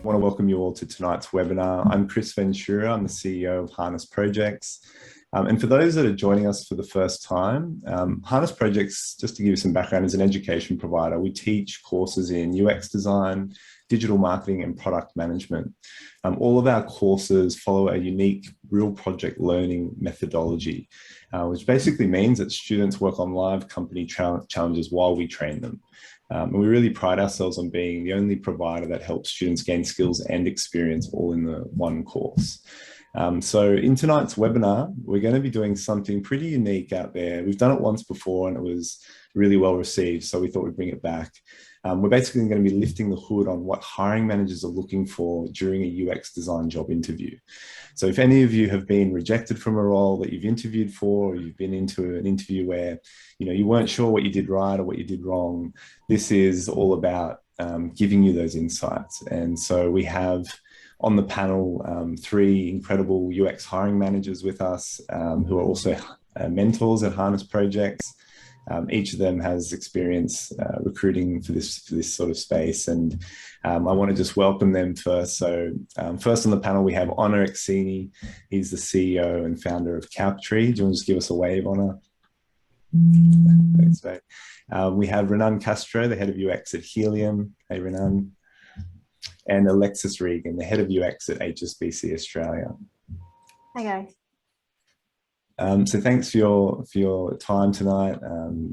I want to welcome you all to tonight's webinar. I'm Chris Ventura, I'm the CEO of Harness Projects. And for those that are joining us for the first time, Harness Projects, just to give you some background, is an education provider. We teach courses in UX design, digital marketing and product management. All of our courses follow a unique real project learning methodology, which basically means that students work on live company challenges while we train them. And we really pride ourselves on being the only provider that helps students gain skills and experience all in the one course. So in tonight's webinar, we're going to be doing something pretty unique out there. We've done it once before and it was really well received, so we thought we'd bring it back. We're basically going to be lifting the hood on what hiring managers are looking for during a UX design job interview. So if any of you have been rejected from a role that you've interviewed for, or you've been into an interview where you weren't sure what you did right or what you did wrong, this is all about giving you those insights. And so we have on the panel 3 incredible UX hiring managers with us who are also mentors at Harness Projects. Each of them has experience recruiting for this sort of space, and I want to just welcome them first. So first on the panel we have Honor Exini. He's the CEO and founder of Cowtree. Do you want to just give us a wave, Honor? Thanks, mate. We have Renan Castro, the head of UX at Helium. Hey, Renan. And Alexis Regan, the head of UX at HSBC Australia. Hi, guys. So thanks for your time tonight.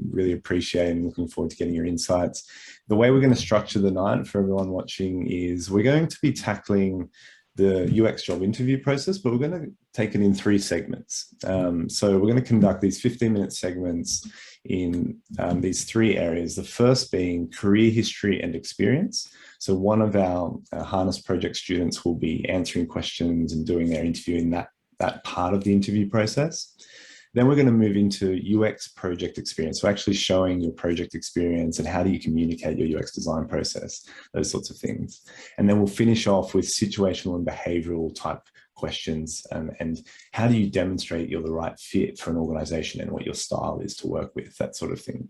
Really appreciate and looking forward to getting your insights. The way we're going to structure the night for everyone watching is we're going to be tackling the UX job interview process, but we're going to take it in 3 segments. So we're going to conduct these 15-minute segments in these 3 areas. The first being career history and experience. So one of our Harness Project students will be answering questions and doing their interview in that part of the interview process. Then we're going to move into UX project experience, so actually showing your project experience and how do you communicate your UX design process, those sorts of things. And then we'll finish off with situational and behavioral type questions, and how do you demonstrate you're the right fit for an organization and what your style is to work with, that sort of thing.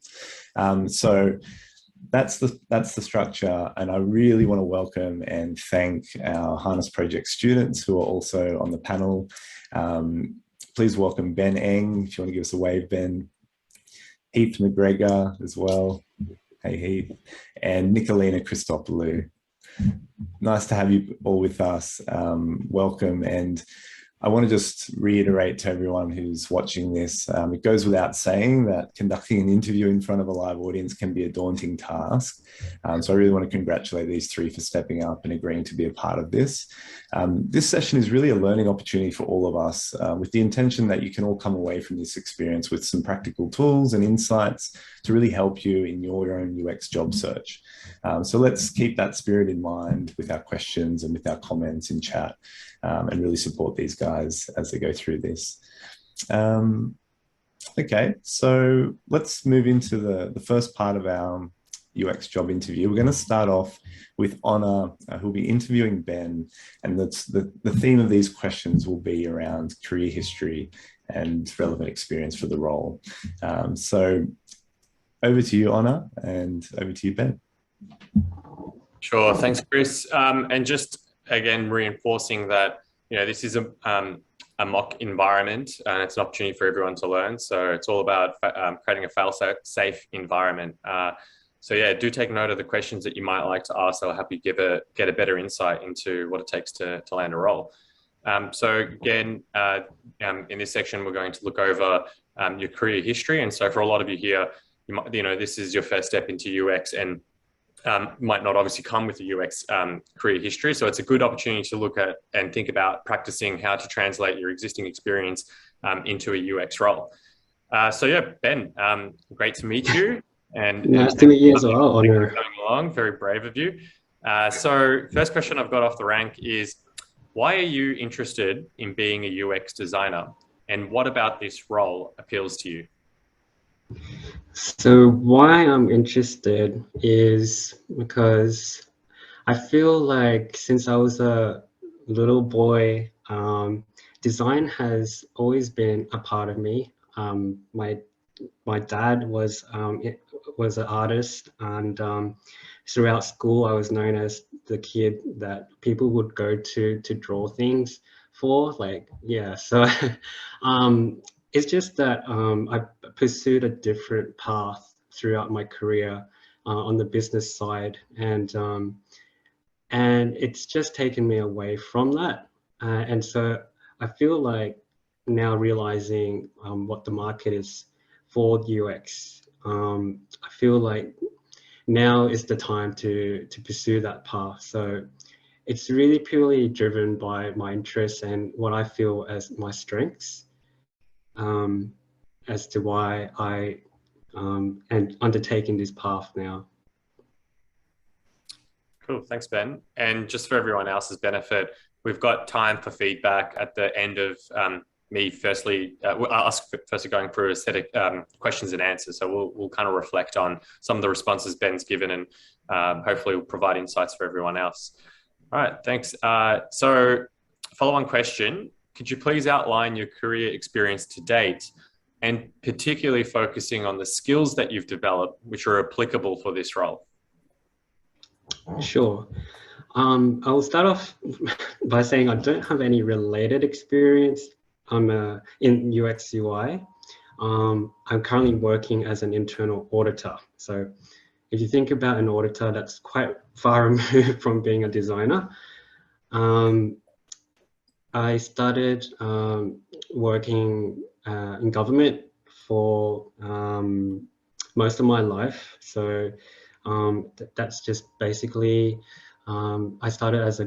So that's the structure, and I really want to welcome and thank our Harness Project students who are also on the panel. Please welcome Ben Eng, if you want to give us a wave, Ben. Heath McGregor as well. Hey, Heath. And Nicolina Christopoulou. Nice to have you all with us. Welcome. And I want to just reiterate to everyone who's watching this, it goes without saying that conducting an interview in front of a live audience can be a daunting task. So I really want to congratulate these 3 for stepping up and agreeing to be a part of this. This session is really a learning opportunity for all of us, with the intention that you can all come away from this experience with some practical tools and insights to really help you in your own UX job search. So let's keep that spirit in mind with our questions and with our comments in chat, and really support these guys as they go through this. Okay, so let's move into the first part of our UX job interview. We're going to start off with Honor, who'll be interviewing Ben, and the theme of these questions will be around career history and relevant experience for the role. So over to you, Honor, and over to you, Ben. Sure, thanks, Chris. And just again, reinforcing that, this is a mock environment and it's an opportunity for everyone to learn. So it's all about creating a fail-safe environment. So yeah, do take note of the questions that you might like to ask. They'll help you get a better insight into what it takes to land a role. So again, in this section, we're going to look over your career history. And so for a lot of you here, this is your first step into UX, and might not obviously come with a UX career history. So it's a good opportunity to look at and think about practicing how to translate your existing experience into a UX role. So yeah, Ben, great to meet you. And nice to meet you as well, Honor. Coming along, very brave of you. So first question I've got off the rank is, why are you interested in being a UX designer? And what about this role appeals to you? So why I'm interested is because I feel like since I was a little boy, design has always been a part of me. My my dad was an artist, and throughout school I was known as the kid that people would go to draw things for. Like, yeah, so it's just that I pursued a different path throughout my career on the business side, and it's just taken me away from that. And so I feel like now realizing what the market is for UX, I feel like now is the time to pursue that path. So it's really purely driven by my interests and what I feel as my strengths, as to why I am undertaking this path now. Cool, thanks, Ben. And just for everyone else's benefit, we've got time for feedback at the end of me firstly going through a set of questions and answers. So we'll kind of reflect on some of the responses Ben's given, and hopefully we'll provide insights for everyone else. All right, thanks. So follow-on question, could you please outline your career experience to date, and particularly focusing on the skills that you've developed which are applicable for this role? Sure. I'll start off by saying I don't have any related experience in UX UI. I'm currently working as an internal auditor. So if you think about an auditor, that's quite far removed from being a designer. I started working in government for most of my life. So that's just basically, I started as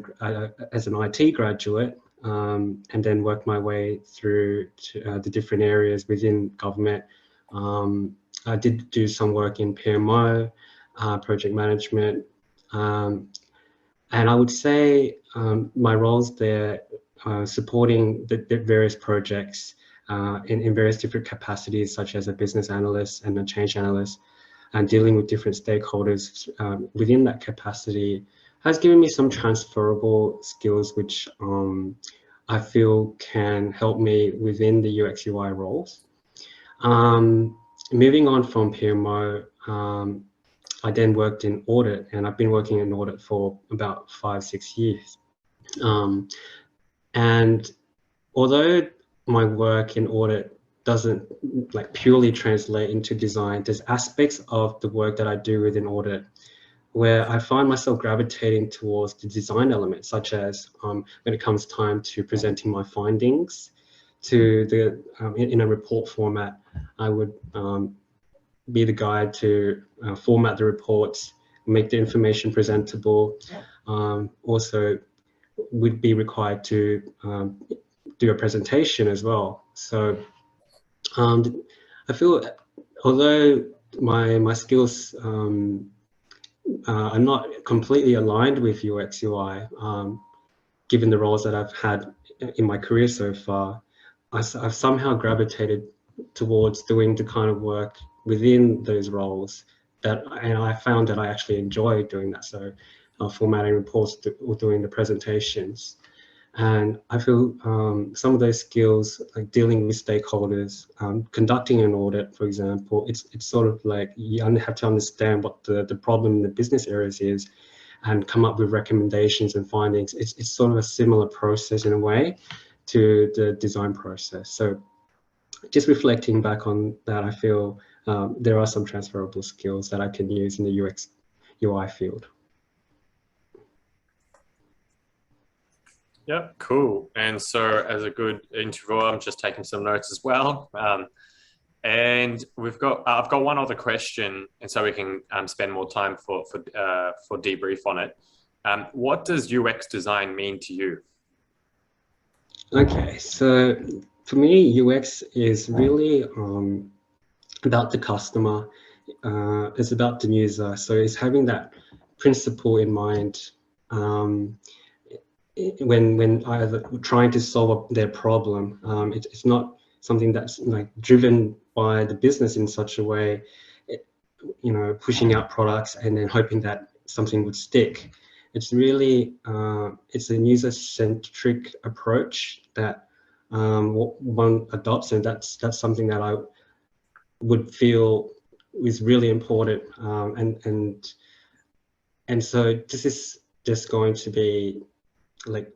an IT graduate, and then worked my way through to, the different areas within government. I did do some work in PMO, project management, and I would say my roles there, supporting the various projects in various different capacities, such as a business analyst and a change analyst, and dealing with different stakeholders within that capacity, has given me some transferable skills which I feel can help me within the UX UI roles. Moving on from PMO, I then worked in audit, and I've been working in audit for about 5-6 years. And although my work in audit doesn't like purely translate into design, there's aspects of the work that I do within audit where I find myself gravitating towards the design elements, such as when it comes time to presenting my findings to the in a report format, I would be the guide to format the reports, make the information presentable. Also would be required to do a presentation as well. So I feel, although my skills are not completely aligned with UX UI, given the roles that I've had in my career so far, I've somehow gravitated towards doing the kind of work within those roles and I found that I actually enjoy doing that. So formatting reports or doing the presentations. And I feel some of those skills, like dealing with stakeholders, conducting an audit, for example, it's sort of like you have to understand what the problem in the business areas is and come up with recommendations and findings. It's sort of a similar process in a way to the design process. So just reflecting back on that, I feel there are some transferable skills that I can use in the UX UI field. Yeah, cool. And so as a good interviewer, I'm just taking some notes as well. And I've got one other question, and so we can spend more time for debrief on it. What does UX design mean to you? Okay, so for me, UX is really about the customer. It's about the user. So it's having that principle in mind when either trying to solve their problem. It's not something that's like driven by the business in such a way, pushing out products and then hoping that something would stick. It's really, it's a user-centric approach that one adopts, and that's something that would feel is really important, and so this is just going to be like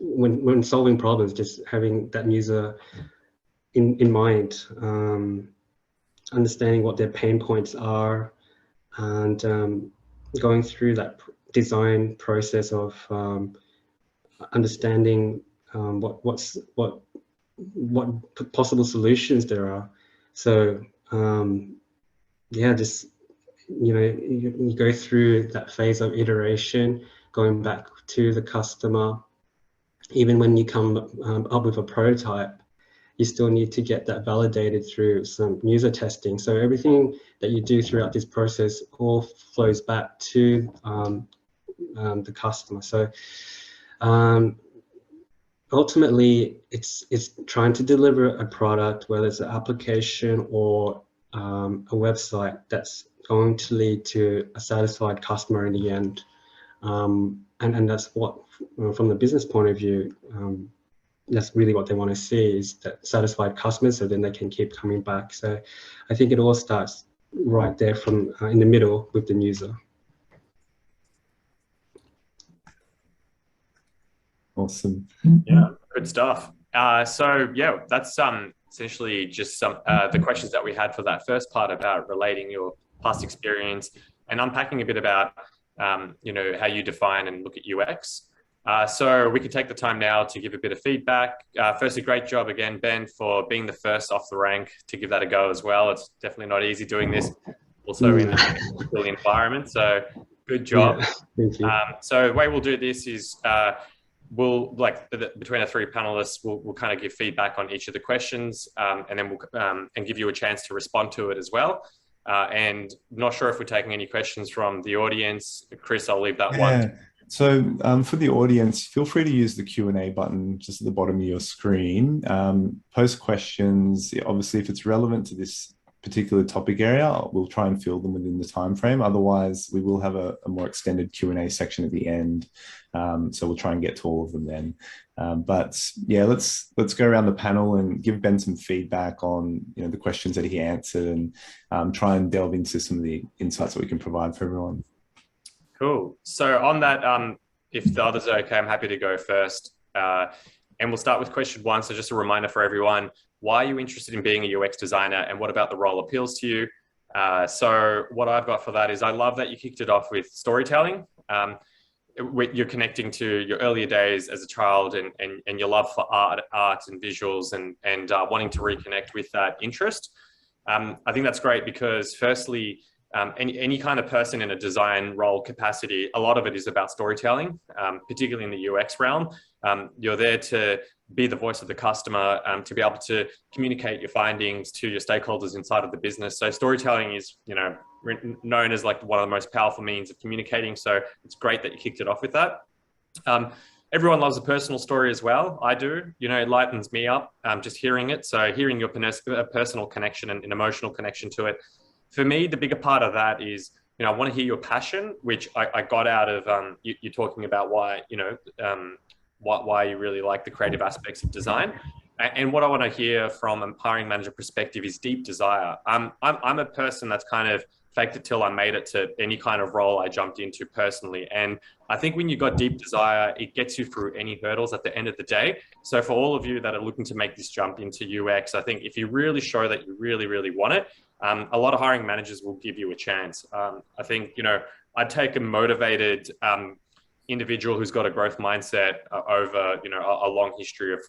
when solving problems, just having that user in mind, understanding what their pain points are, and going through that design process of understanding what possible solutions there are. So yeah, just you go through that phase of iteration, going back to the customer. Even when you come up with a prototype, you still need to get that validated through some user testing. So everything that you do throughout this process all flows back to the customer. So ultimately, it's trying to deliver a product, whether it's an application or a website, that's going to lead to a satisfied customer in the end. And that's what, from the business point of view, that's really what they want to see, is that satisfied customers, so then they can keep coming back. So I think it all starts right there from in the middle with the user. Awesome. Yeah, good stuff. So yeah, that's essentially just some the questions that we had for that first part about relating your past experience and unpacking a bit about how you define and look at UX. So we could take the time now to give a bit of feedback. Firstly, great job again, Ben, for being the first off the rank to give that a go as well. It's definitely not easy doing this, also in the environment. So good job. Yeah, thank you. So the way we'll do this is we'll, between the three panelists, we'll kind of give feedback on each of the questions, and then we'll and give you a chance to respond to it as well. And not sure if we're taking any questions from the audience. Chris, I'll leave that one. So for the audience, feel free to use the Q&A button just at the bottom of your screen. Post questions. Obviously, if it's relevant to this particular topic area, we'll try and fill them within the time frame. Otherwise, we will have a more extended Q&A section at the end. So we'll try and get to all of them then. But yeah, let's go around the panel and give Ben some feedback on the questions that he answered, and try and delve into some of the insights that we can provide for everyone. Cool. So on that, if the others are okay, I'm happy to go first. And we'll start with question one. So just a reminder for everyone, why are you interested in being a UX designer, and what about the role appeals to you? So what I've got for that is, I love that you kicked it off with storytelling. You're connecting to your earlier days as a child and your love for art and visuals, and wanting to reconnect with that interest. I think that's great because firstly, any kind of person in a design role capacity, a lot of it is about storytelling, particularly in the UX realm. You're there to be the voice of the customer, to be able to communicate your findings to your stakeholders inside of the business. So storytelling is, known as like one of the most powerful means of communicating. So it's great that you kicked it off with that. Everyone loves a personal story as well. I do. It lightens me up just hearing it. So hearing your personal connection and an emotional connection to it. For me, the bigger part of that is, I want to hear your passion, which I got out of you talking about why you really like the creative aspects of design. And what I want to hear from a hiring manager perspective is deep desire. I'm a person that's kind of faked it till I made it to any kind of role I jumped into personally. And I think when you've got deep desire, it gets you through any hurdles at the end of the day. So for all of you that are looking to make this jump into UX, I think if you really show that you really, really want it, a lot of hiring managers will give you a chance. I think, I'd take a motivated individual who's got a growth mindset over, a long history of,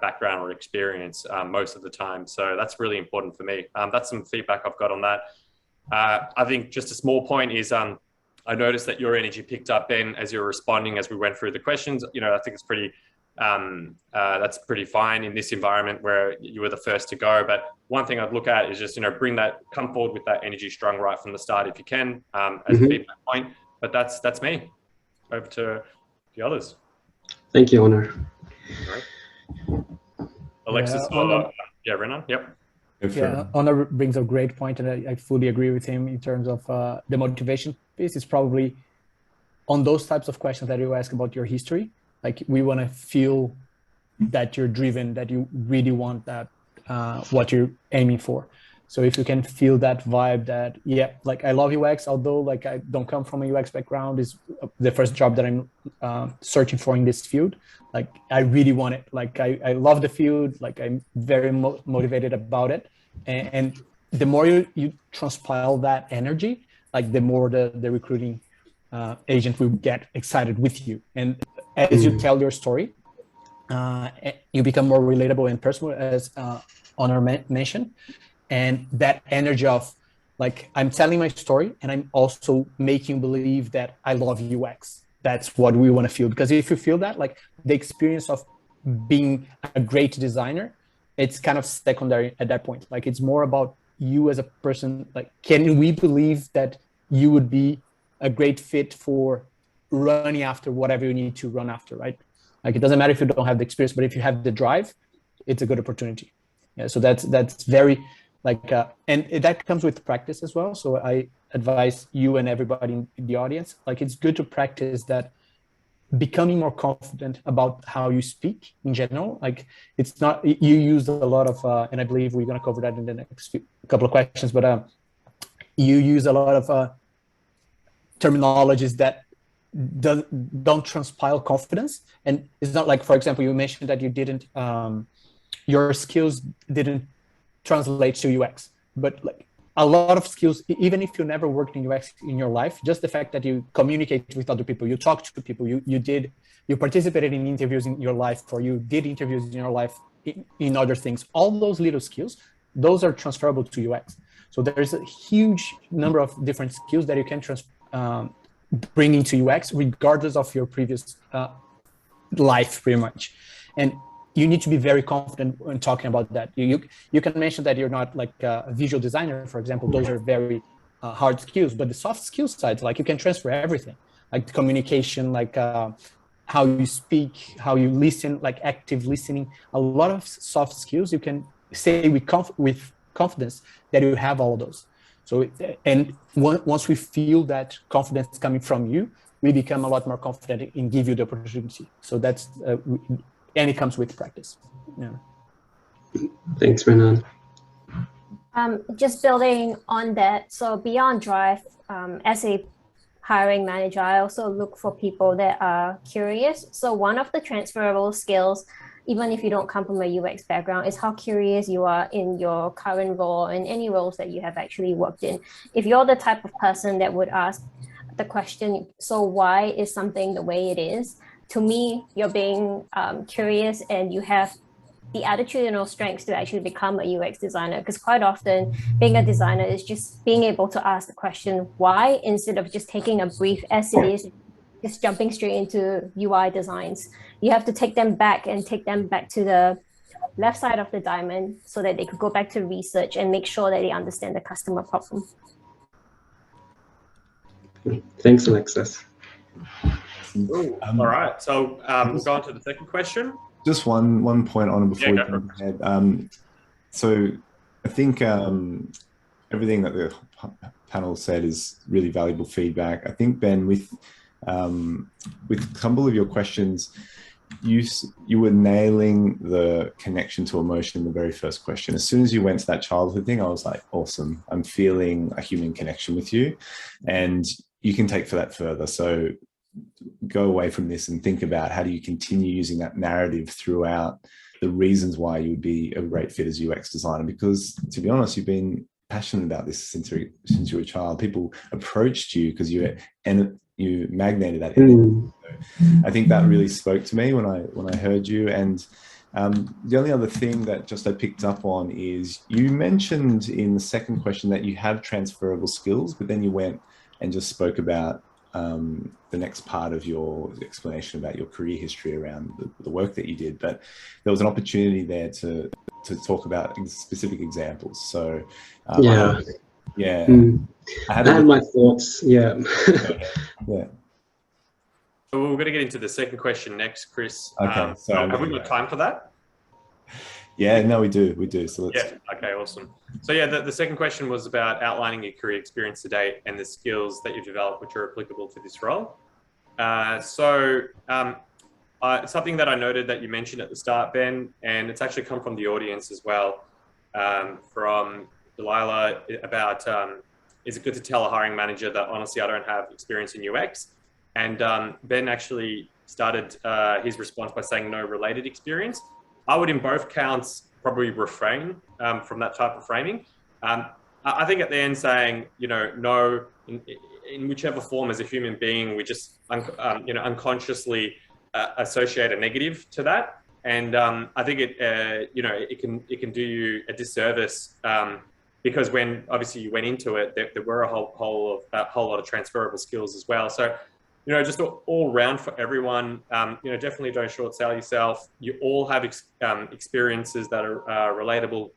background or experience most of the time. So that's really important for me. That's some feedback I've got on that. I think just a small point is I noticed that your energy picked up, Ben, as you were responding as we went through the questions. I think it's pretty, that's pretty fine in this environment where you were the first to go. But one thing I'd look at is just, come forward with that energy strong right from the start if you can, as a feedback point. But that's me. Over to the others. Thank you, Honor. Right. Alexis or Renan? Yep. Yeah, Honor brings a great point, and I fully agree with him in terms of the motivation piece. Is probably on those types of questions that you ask about your history. Like, we want to feel that you're driven, that you really want that, what you're aiming for. So if you can feel that vibe that, yeah, like I love UX, although like I don't come from a UX background, is the first job that I'm searching for in this field. Like I really want it. Like I love the field. Like I'm very motivated about it. And the more you transpile that energy, like the more the recruiting agent will get excited with you. And as you tell your story, you become more relatable and personal, as Honor mentioned. And that energy of like, I'm telling my story and I'm also making you believe that I love UX. That's what we want to feel. Because if you feel that, like the experience of being a great designer, it's kind of secondary at that point. Like it's more about you as a person. Like, can we believe that you would be a great fit for running after whatever you need to run after, right? Like it doesn't matter if you don't have the experience, but if you have the drive, it's a good opportunity. Yeah, so that's very like, and that comes with practice as well. So I advise you and everybody in the audience, like it's good to practice that, becoming more confident about how you speak in general. Like it's not, you use a lot of, and I believe we're going to cover that in the next couple of questions, but you use a lot of terminologies that don't transpile confidence. And it's not like, for example, you mentioned that you didn't, your skills didn't translate to UX, but like a lot of skills, even if you never worked in UX in your life, just the fact that you communicate with other people, you talk to people, you participated in interviews in your life, or you did interviews in your life in other things, all those little skills, those are transferable to UX. So there's a huge number of different skills that you can bring into UX, regardless of your previous life, pretty much. And you need to be very confident when talking about that. You can mention that you're not like a visual designer, for example. Those are very hard skills, but the soft skill side, like you can transfer everything, like the communication, like how you speak, how you listen, like active listening. A lot of soft skills you can say with confidence that you have all of those. So, and once we feel that confidence coming from you, we become a lot more confident in give you the opportunity. So that's, and it comes with practice. Yeah. Thanks, Renan. Just building on that. So beyond drive, as a hiring manager, I also look for people that are curious. So one of the transferable skills, even if you don't come from a UX background, is how curious you are in your current role and any roles that you have actually worked in. If you're the type of person that would ask the question, so why is something the way it is? To me, you're being curious and you have the attitudinal strengths to actually become a UX designer, because quite often being a designer is just being able to ask the question why, instead of just taking a brief as it is, just jumping straight into UI designs. You have to take them back to the left side of the diamond so that they could go back to research and make sure that they understand the customer problem. Thanks, Alexis. All right, so we'll go on to the second question. Just one point on it before we go ahead. So I think everything that the panel said is really valuable feedback. I think, Ben, with a couple of your questions, you were nailing the connection to emotion in the very first question. As soon as you went to that childhood thing, I was like, awesome. I'm feeling a human connection with you, and you can take that further. So go away from this and think about how do you continue using that narrative throughout the reasons why you would be a great fit as UX designer. Because to be honest, you've been passionate about this since you were a child. People approached you because you magnated that energy. So I think that really spoke to me when I heard you. And the only other thing that just I picked up on is you mentioned in the second question that you have transferable skills, but then you went and just spoke about the next part of your explanation about your career history around the work that you did. But there was an opportunity there to talk about specific examples. So I had my thoughts. Yeah. Yeah. So we're going to get into the second question next, Chris. Okay. Have we got time for that? Yeah, no, we do. So let's... Yeah. Okay. Awesome. So yeah, the second question was about outlining your career experience to date and the skills that you've developed, which are applicable to this role. Something that I noted that you mentioned at the start, Ben, and it's actually come from the audience as well, from Delilah about is it good to tell a hiring manager that honestly I don't have experience in UX? And Ben actually started his response by saying no related experience. I would in both counts probably refrain from that type of framing. I think at the end saying, no, in whichever form as a human being, we just, unconsciously associate a negative to that. And I think it can do you a disservice because when obviously you went into it, there were a whole lot of transferable skills as well. So, just all round for everyone, definitely don't short sell yourself. You all have experiences that are relatable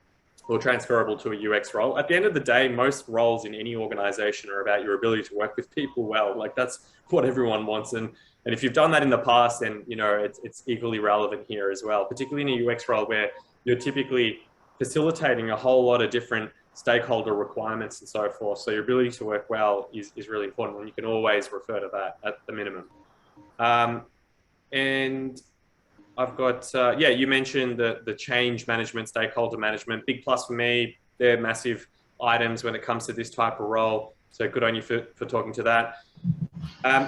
or transferable to a UX role. At the end of the day, most roles in any organization are about your ability to work with people well. Like that's what everyone wants. And if you've done that in the past, then, it's equally relevant here as well, particularly in a UX role where you're typically facilitating a whole lot of different stakeholder requirements and so forth. So your ability to work well is really important, and you can always refer to that at the minimum. And I've got, you mentioned the change management, stakeholder management, big plus for me. They're massive items when it comes to this type of role. So good on you for talking to that.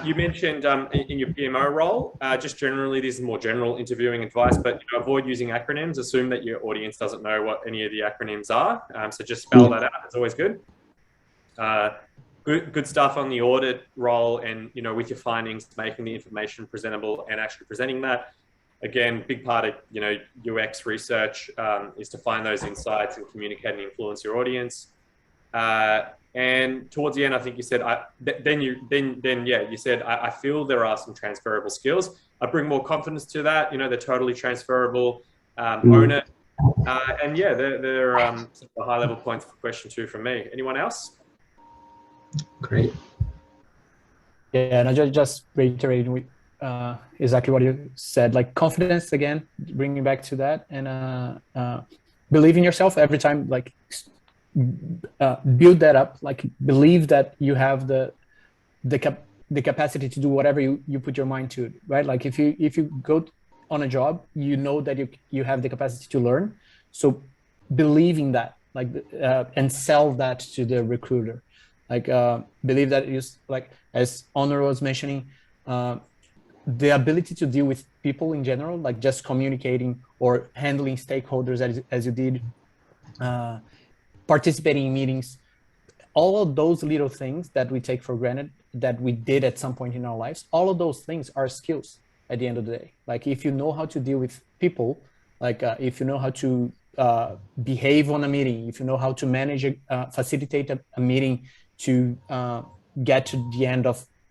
You mentioned in your PMO role, just generally, this is more general interviewing advice, but avoid using acronyms. Assume that your audience doesn't know what any of the acronyms are. So just spell that out. It's always good. Good stuff on the audit role and, with your findings, making the information presentable and actually presenting that. Again, big part of, UX research is to find those insights and communicate and influence your audience. And towards the end, I think you said, you said, I feel there are some transferable skills. I bring more confidence to that. They're totally transferable. Own it. And yeah, they're some of the high level points for question 2 from me. Anyone else? Great. Yeah, and I just reiterating exactly what you said, like confidence again, bringing back to that, and believe in yourself every time, like build that up, like believe that you have the capacity to do whatever you put your mind to, right? Like if you go on a job, that you have the capacity to learn. So believe in that, like, and sell that to the recruiter. Like believe that is, like, as Honor was mentioning, the ability to deal with people in general, like just communicating or handling stakeholders as you did, participating in meetings, all of those little things that we take for granted that we did at some point in our lives, all of those things are skills at the end of the day. Like if you know how to deal with people, like if you know how to behave on a meeting, if you know how to manage, facilitate a meeting to get to the end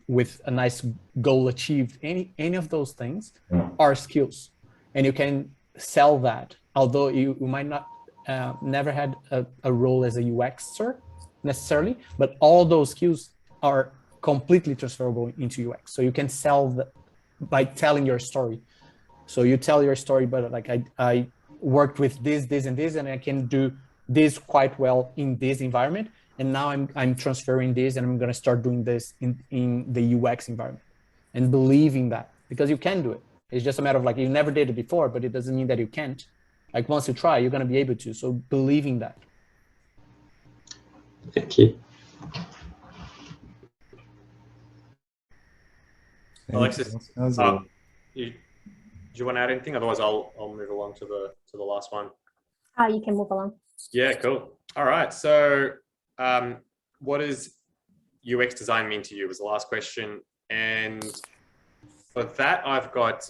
with a nice goal achieved, any of those things are skills, and you can sell that. Although you might not never had a role as a UXer necessarily, but all those skills are completely transferable into UX. So you can sell by telling your story. So you tell your story, but like I worked with this, and I can do this quite well in this environment. And now I'm transferring this, and I'm going to start doing this in the UX environment, and believing that, because you can do it. It's just a matter of, like, you never did it before, but it doesn't mean that you can't. Like once you try, you're going to be able to. So believing that. Thank you. Alexis, do you want to add anything? Otherwise, I'll move along to the last one. You can move along. Yeah, cool. All right. So, what does UX design mean to you? Was the last question, and for that, I've got.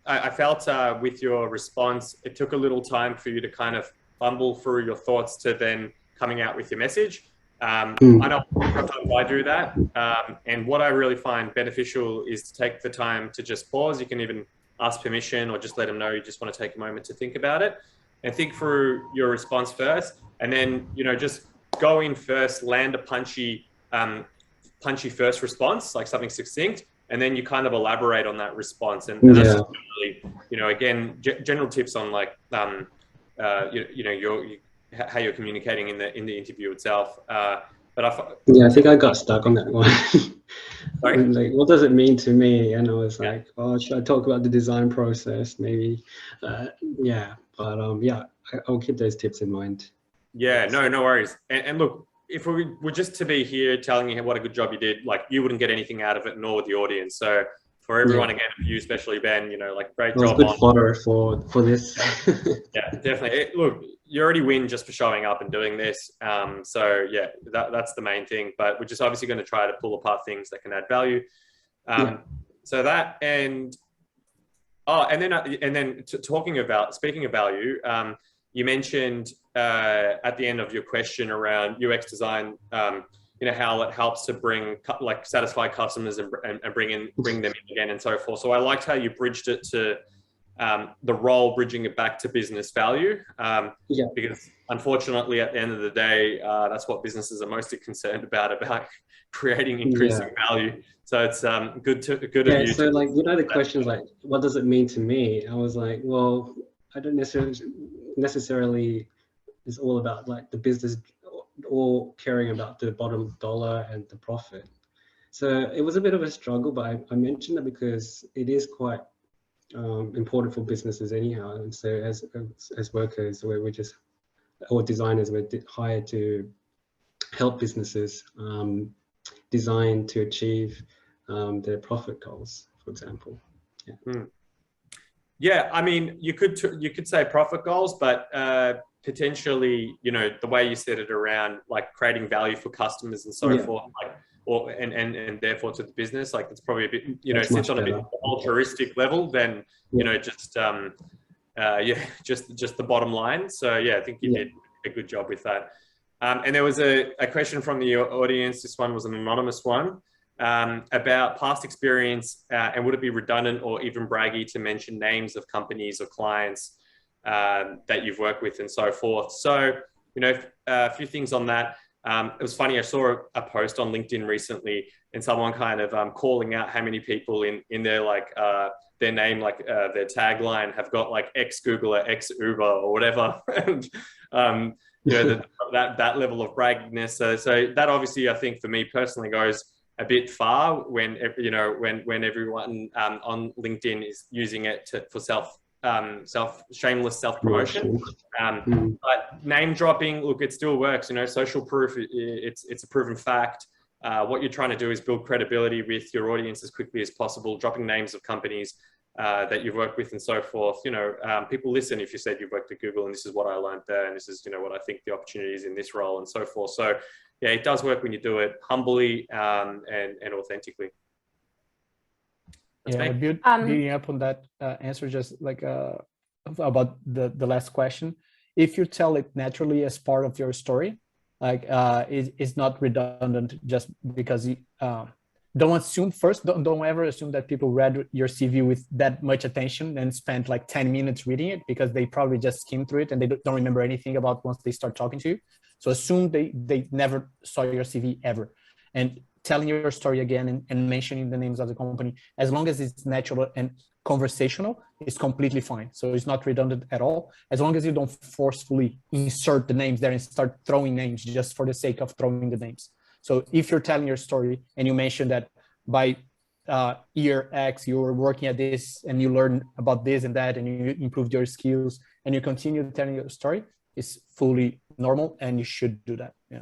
I felt with your response, it took a little time for you to kind of fumble through your thoughts to then coming out with your message. I know sometimes I do that. And what I really find beneficial is to take the time to just pause. You can even ask permission or just let them know you just want to take a moment to think about it and think through your response first. And then, just go in first, land a punchy first response, like something succinct. And then you kind of elaborate on that response. And that's just really, again, general tips on, like, how you're communicating in the interview itself. But I think I got stuck on that one. Sorry? Like, what does it mean to me? And I was like, oh, should I talk about the design process? Maybe, But I I'll keep those tips in mind. Yeah, no worries. And look, if we were just to be here telling you what a good job you did, like you wouldn't get anything out of it, nor would the audience. So for everyone, again, you especially, Ben, like great job. Good fodder for this. Yeah, definitely. Look, you already win just for showing up and doing this. So yeah, that's the main thing. But we're just obviously going to try to pull apart things that can add value. So that and then speaking of value, you mentioned at the end of your question around UX design, how it helps to satisfy customers and bring them in again and so forth. So I liked how you bridged it to the role, bridging it back to business value. Because unfortunately, at the end of the day, that's what businesses are mostly concerned about creating increasing value. So it's good of you. So the questions like, what does it mean to me? I was like, well, I don't necessarily it's all about like the business or caring about the bottom dollar and the profit. So it was a bit of a struggle, but I mentioned that because it is quite important for businesses anyhow. And so as workers, or designers, we're hired to help businesses design to achieve their profit goals, for example. Yeah, I mean, you could say profit goals, but potentially, the way you said it around like creating value for customers and so forth, and therefore to the business, like it's probably a bit, sits on a bit altruistic level than just the bottom line. So yeah, I think you did a good job with that. And there was a question from the audience. This one was an anonymous one. About past experience and would it be redundant or even braggy to mention names of companies or clients that you've worked with and so forth. So, a few things on that. It was funny, I saw a post on LinkedIn recently and someone kind of calling out how many people in their their name, their tagline have got like ex-Google or ex-Uber or whatever. And, that level of bragginess. So that obviously, I think for me personally goes a bit far when everyone on LinkedIn is using it for shameless self-promotion. But name dropping, look, it still works. Social proof, it's a proven fact. What you're trying to do is build credibility with your audience as quickly as possible, dropping names of companies that you've worked with and so forth. People listen if you said you've worked at Google and this is what I learned there and this is what I think the opportunity is in this role and so forth. So yeah, it does work when you do it humbly and authentically. Building up on that answer, just about the last question. If you tell it naturally as part of your story, it's not redundant just because you don't assume first. Don't ever assume that people read your CV with that much attention and spent like 10 minutes reading it, because they probably just skimmed through it and they don't remember anything about once they start talking to you. So assume they never saw your CV ever. And telling your story again and mentioning the names of the company, as long as it's natural and conversational, is completely fine. So it's not redundant at all, as long as you don't forcefully insert the names there and start throwing names just for the sake of throwing the names. So if you're telling your story and you mention that by year X, you were working at this and you learned about this and that and you improved your skills and you continue telling your story, it's fully normal and you should do that. Yeah.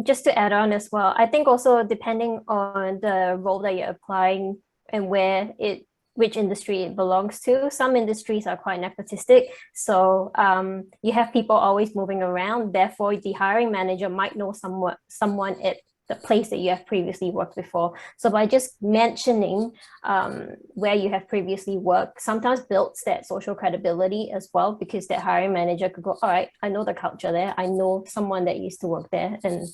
Just to add on as well, I think also depending on the role that you're applying and which industry it belongs to, some industries are quite nepotistic. So you have people always moving around. Therefore, the hiring manager might know someone at the place that you have previously worked before. So by just mentioning where you have previously worked, sometimes builds that social credibility as well, because that hiring manager could go, all right, I know the culture there. I know someone that used to work there, and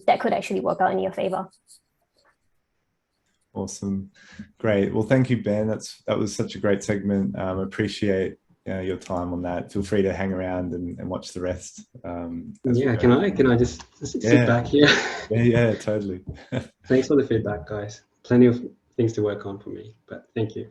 that could actually work out in your favor. Awesome. Great. Well, thank you, Ben. That was such a great segment. Appreciate your time on that. Feel free to hang around and watch the rest. Yeah, can I just sit back here? Yeah, totally. Thanks for the feedback, guys. Plenty of things to work on for me, but thank you.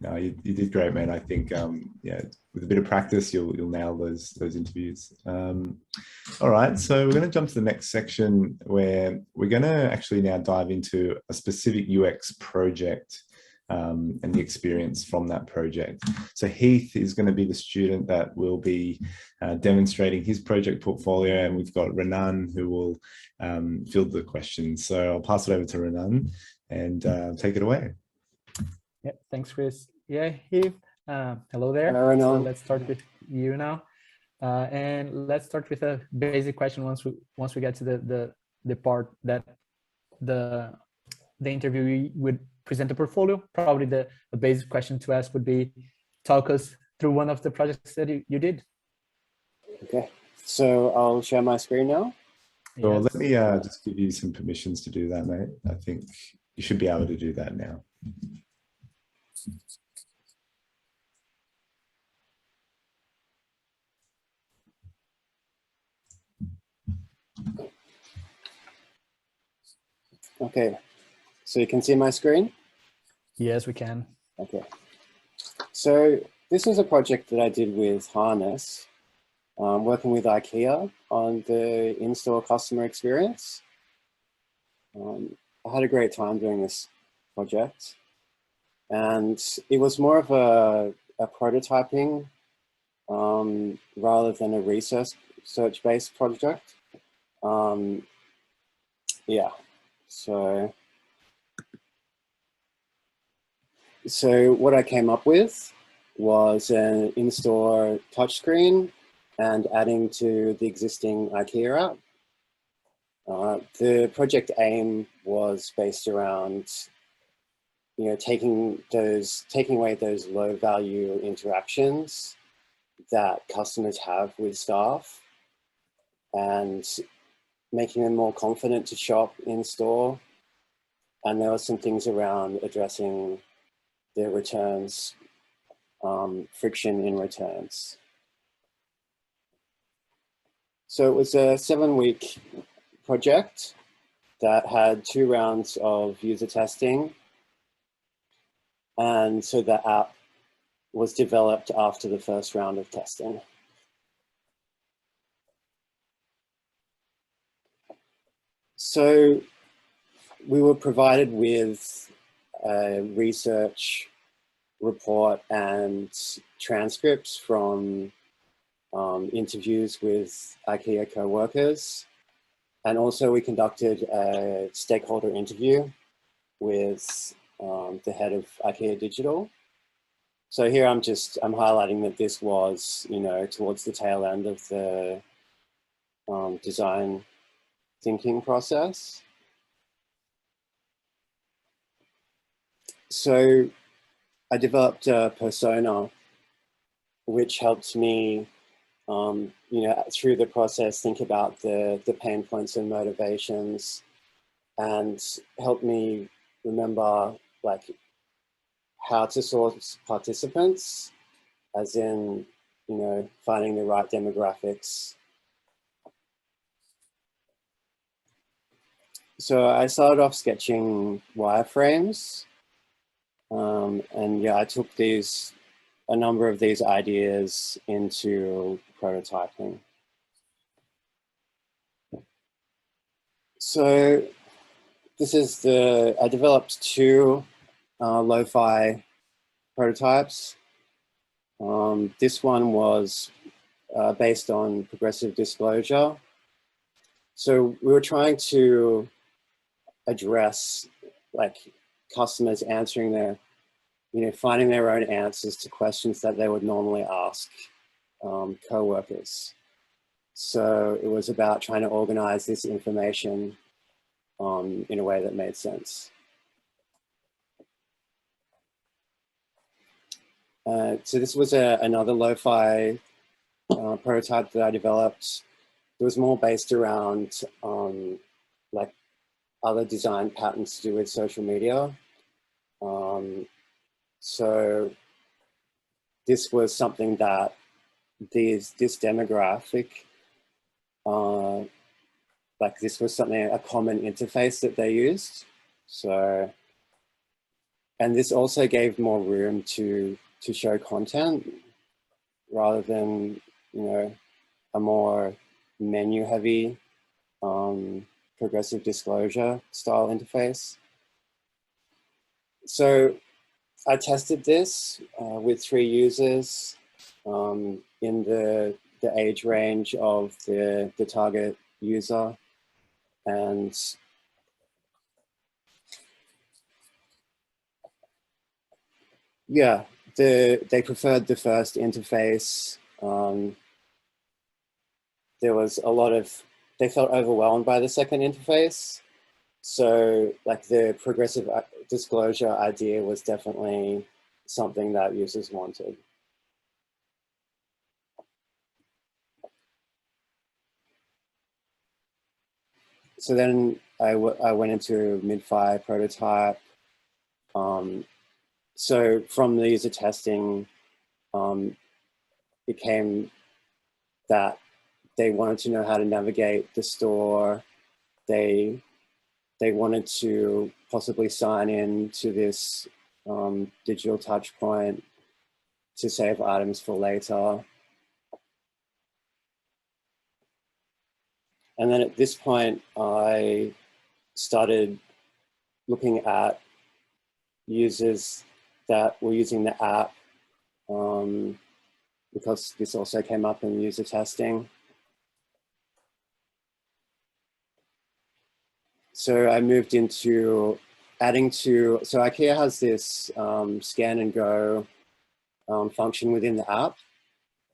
No, you did great, man. I think, with a bit of practice, you'll nail those interviews. All right, so we're going to jump to the next section where we're going to actually now dive into a specific UX project and the experience from that project. So Heath is going to be the student that will be demonstrating his project portfolio, and we've got Renan who will field the questions. So I'll pass it over to Renan and take it away. Yeah, thanks, Chris. Yeah, Heath, hello there. Hello, Renan. So let's start with you now. And let's start with a basic question once we get to the part that the interviewee would present a portfolio. Probably the basic question to ask would be, talk us through one of the projects that you did. Okay, so I'll share my screen now. So Yes. let me just give you some permissions to do that, mate. I think you should be able to do that now. Okay, so you can see my screen? Yes, we can. Okay, so this was a project that I did with Harness, working with IKEA on the in-store customer experience. I had a great time doing this project, and it was more of a prototyping rather than a research-based project. Yeah, so what I came up with was an in-store touchscreen and adding to the existing IKEA app. The project aim was based around, taking away those low value interactions that customers have with staff and making them more confident to shop in store. And there were some things around addressing the returns, friction in returns. So it was a 7-week project that had 2 rounds of user testing. And so the app was developed after the first round of testing. So we were provided with a research report and transcripts from interviews with IKEA co-workers. And also we conducted a stakeholder interview with the head of IKEA Digital. So here I'm highlighting that this was, towards the tail end of the design thinking process. So I developed a persona which helped me, through the process, think about the pain points and motivations, and helped me remember how to source participants, as in, finding the right demographics. So I started off sketching wireframes, and yeah, I took a number of these ideas into prototyping. So this is I developed 2 lo-fi prototypes. This one was based on progressive disclosure. So we were trying to address customers answering finding their own answers to questions that they would normally ask co-workers. So it was about trying to organize this information in a way that made sense. So this was another lo-fi prototype that I developed. It was more based around other design patterns to do with social media. So this was something that this demographic, this was a common interface that they used. So, and this also gave more room to show content rather than, a more menu heavy, progressive disclosure style interface. So I tested this with 3 users in the age range of the target user, and yeah, they preferred the first interface. There was a lot of, they felt overwhelmed by the second interface. So like the progressive disclosure idea was definitely something that users wanted. So then I went into mid-fi prototype. So from the user testing, it came that they wanted to know how to navigate the store. They wanted to possibly sign in to this digital touch point to save items for later. And then at this point, I started looking at users that were using the app because this also came up in user testing. So I moved into adding to, so IKEA has this scan and go function within the app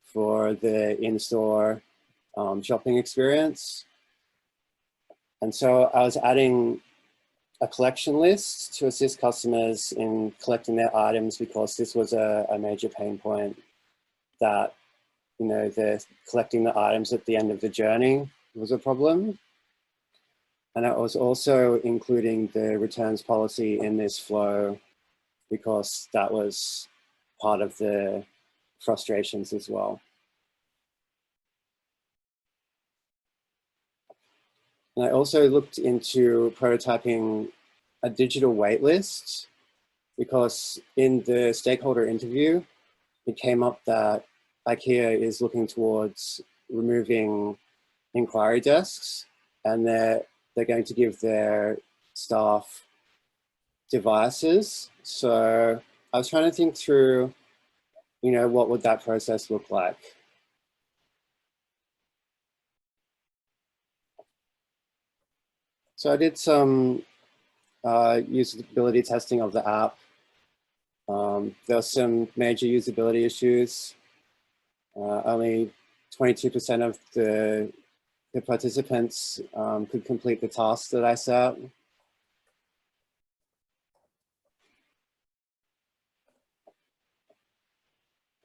for the in-store shopping experience. And so I was adding a collection list to assist customers in collecting their items because this was a major pain point that, you know, the collecting the items at the end of the journey was a problem. And I was also including the returns policy in this flow because that was part of the frustrations as well. And I also looked into prototyping a digital waitlist because in the stakeholder interview, it came up that IKEA is looking towards removing inquiry desks, and they're going to give their staff devices. So I was trying to think through, you know, what would that process look like? So I did some usability testing of the app. There were some major usability issues. Only 22% of the participants could complete the tasks that I set.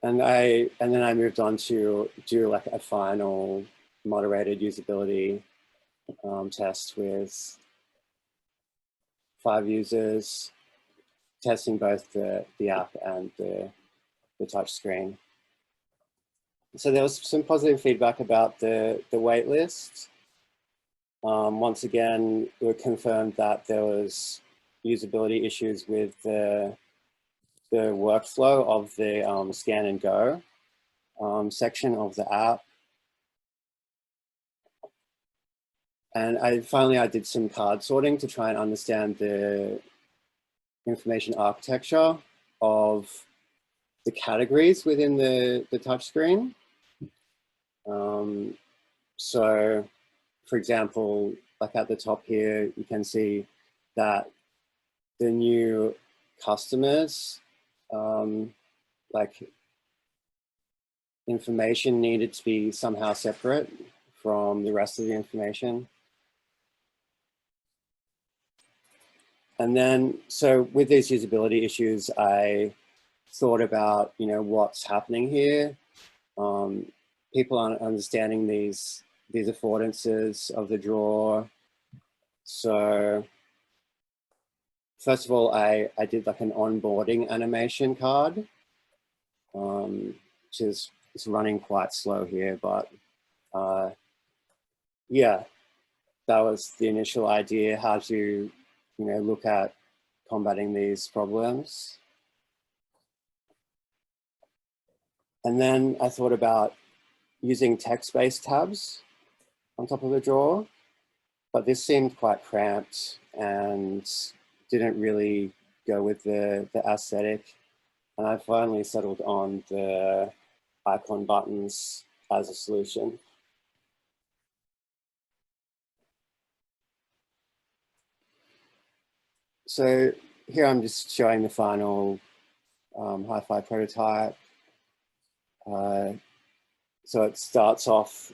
And then I moved on to do like a final moderated usability test with 5 users, testing both the app and the touch screen. So there was some positive feedback about the wait list. Once again, it confirmed that there was usability issues with the workflow of the scan and go section of the app. And I did some card sorting to try and understand the information architecture of the categories within the touchscreen. So, for example, like at the top here, you can see that the new customers, like information needed to be somehow separate from the rest of the information. And then, so with these usability issues, I thought about, you know, what's happening here. People aren't understanding these affordances of the drawer. So first of all, I did like an onboarding animation card, which is it's running quite slow here, but yeah, that was the initial idea, how to, you know, look at combating these problems. And then I thought about using text-based tabs on top of the drawer, but this seemed quite cramped and didn't really go with the aesthetic. And I finally settled on the icon buttons as a solution. So here I'm just showing the final hi-fi prototype. So it starts off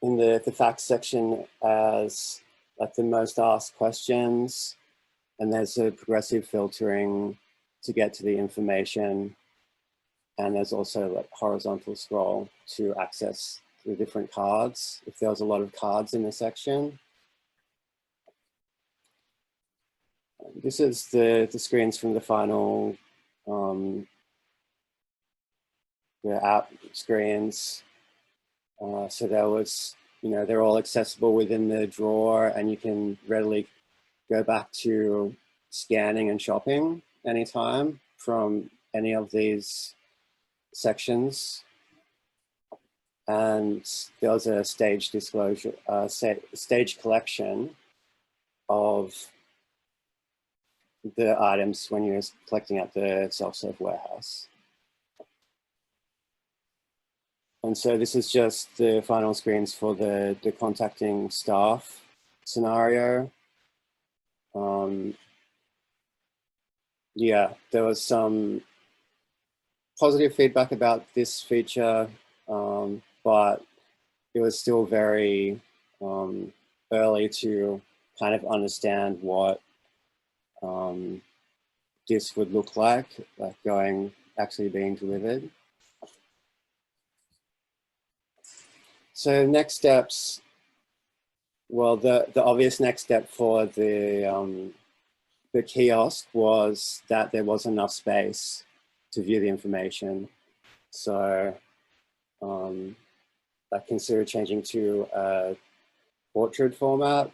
in the facts section as like the most asked questions, and there's a progressive filtering to get to the information. And there's also like horizontal scroll to access the different cards, if there was a lot of cards in the section. This is the screens from the final, the app screens. So there was, they're all accessible within the drawer, and you can readily go back to scanning and shopping anytime from any of these sections. And there was a stage disclosure, stage collection of the items when you're collecting at the self-serve warehouse. And so this is just the final screens for the contacting staff scenario. Yeah, there was some positive feedback about this feature, but it was still very early to kind of understand what this would look like actually being delivered. So next steps, well, the obvious next step for the kiosk was that there was enough space to view the information. So I considered changing to a portrait format,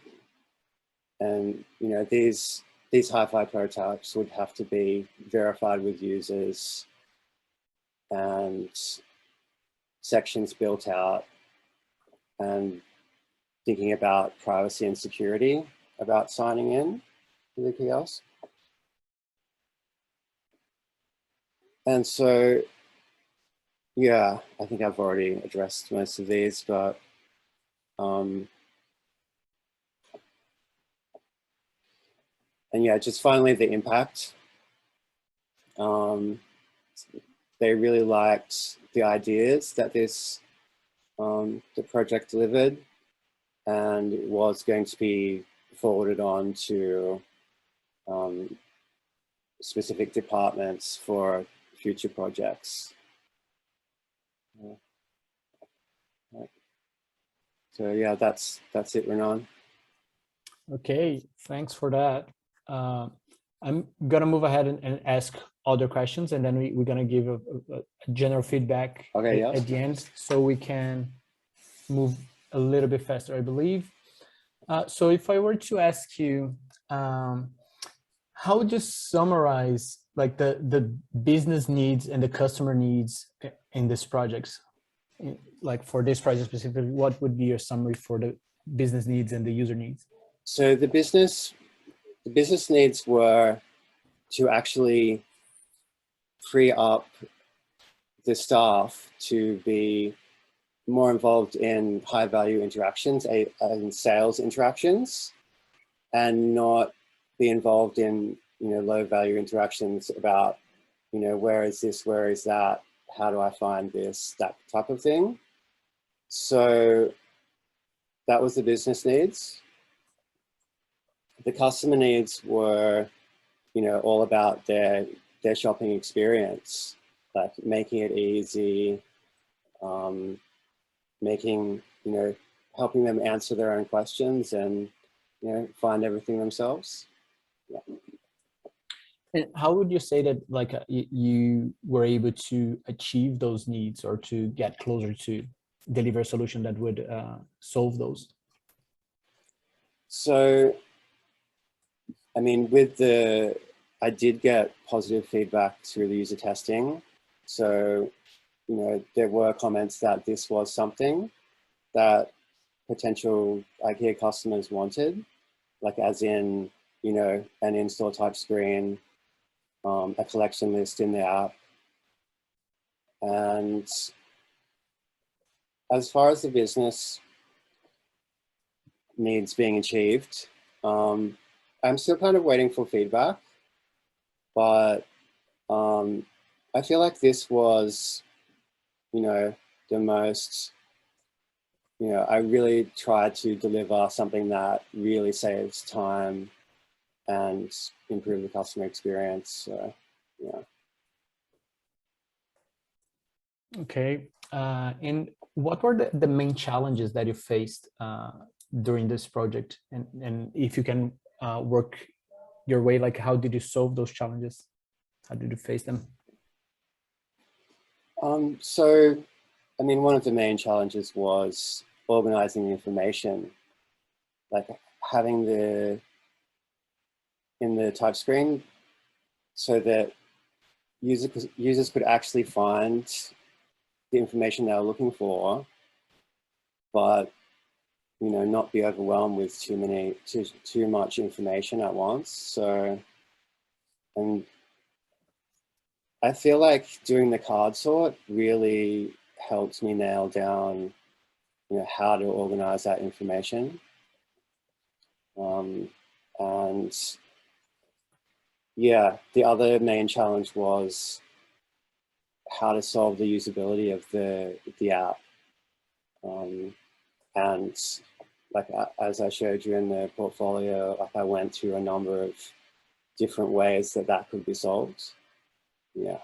and these hi-fi prototypes would have to be verified with users and sections built out, and thinking about privacy and security about signing in to the kiosk. And so, yeah, I think I've already addressed most of these, but and yeah, just finally the impact. They really liked the ideas that the project delivered, and it was going to be forwarded on to specific departments for future projects. So yeah, that's it, Renan. Okay, thanks for that. I'm gonna move ahead and ask other questions, and then we're gonna give a general feedback at the end, so we can move a little bit faster, I believe. So if I were to ask you, how would you summarize like the business needs and the customer needs in this project? Like for this project specifically, what would be your summary for the business needs and the user needs? So the business needs were to actually free up the staff to be more involved in high value interactions and sales interactions, and not be involved in low value interactions about where is this, where is that, how do I find this, that type of thing. So that was the business needs. The customer needs were all about their shopping experience, like making it easy, helping them answer their own questions and find everything themselves. Yeah. And how would you say that like you were able to achieve those needs, or to get closer to deliver a solution that would solve those? So, I mean, I did get positive feedback through the user testing. So, there were comments that this was something that potential IKEA customers wanted, like as in, an in-store type screen, a collection list in the app. And as far as the business needs being achieved, I'm still kind of waiting for feedback, but I feel like this was, the most, I really tried to deliver something that really saves time and improve the customer experience. So, yeah. Okay. And what were the main challenges that you faced during this project? And if you can work your way, like how did you solve those challenges? How did you face them? So, I mean, one of the main challenges was organizing the information, like having in the type screen so that users could actually find the information they were looking for, but not be overwhelmed with too much information at once. So, and I feel like doing the card sort really helps me nail down, how to organize that information. And yeah, the other main challenge was how to solve the usability of the app. And like, as I showed you in the portfolio, like I went through a number of different ways that could be solved. Yeah.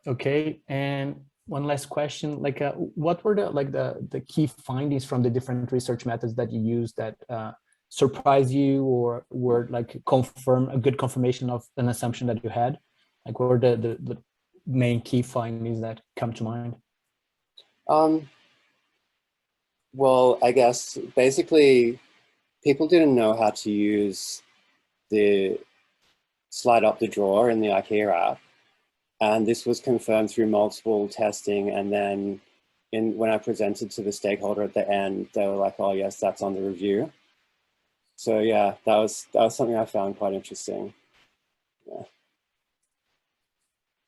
Okay, and one last question, like what were the key findings from the different research methods that you used that surprised you or were like a good confirmation of an assumption that you had? Like what were the main key findings that come to mind? Well, I guess basically people didn't know how to use the slide up the drawer in the IKEA app. And this was confirmed through multiple testing. And then when I presented to the stakeholder at the end, they were like, oh yes, that's under review. So yeah, that was something I found quite interesting. Yeah.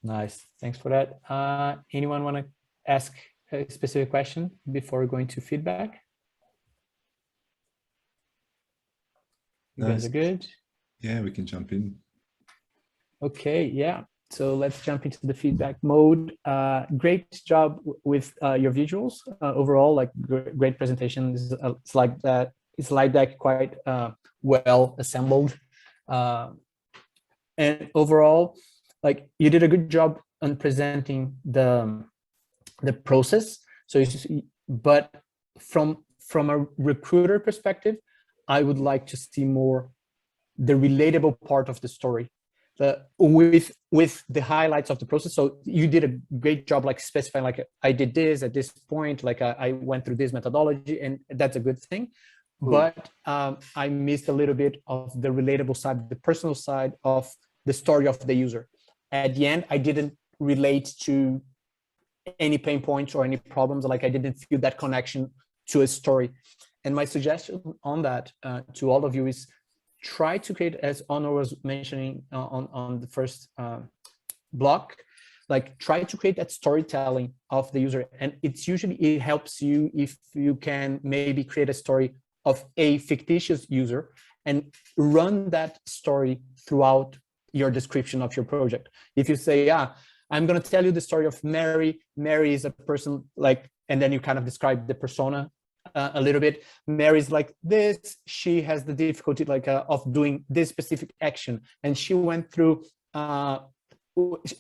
Nice, thanks for that. Anyone want to ask a specific question before going to feedback? You guys are good? Yeah, we can jump in. Okay, yeah. So let's jump into the feedback mode. Great job with your visuals. Overall, like great presentation. Slide deck quite well assembled. And overall, like you did a good job on presenting the process. So, but from a recruiter perspective, I would like to see more the relatable part of the story. With the highlights of the process. So you did a great job like specifying like I did this at this point, like I went through this methodology, and that's a good thing. But I missed a little bit of the relatable side, the personal side of the story of the user. At the end, I didn't relate to any pain points or any problems, like I didn't feel that connection to a story. And my suggestion on that to all of you is try to create, as Honor was mentioning on the first block, like try to create that storytelling of the user. And it helps you if you can maybe create a story of a fictitious user and run that story throughout your description of your project. If you say, yeah, I'm going to tell you the story of Mary. Mary is a person like, and then you kind of describe the persona a little bit. Mary's like this, she has the difficulty like of doing this specific action, and she went through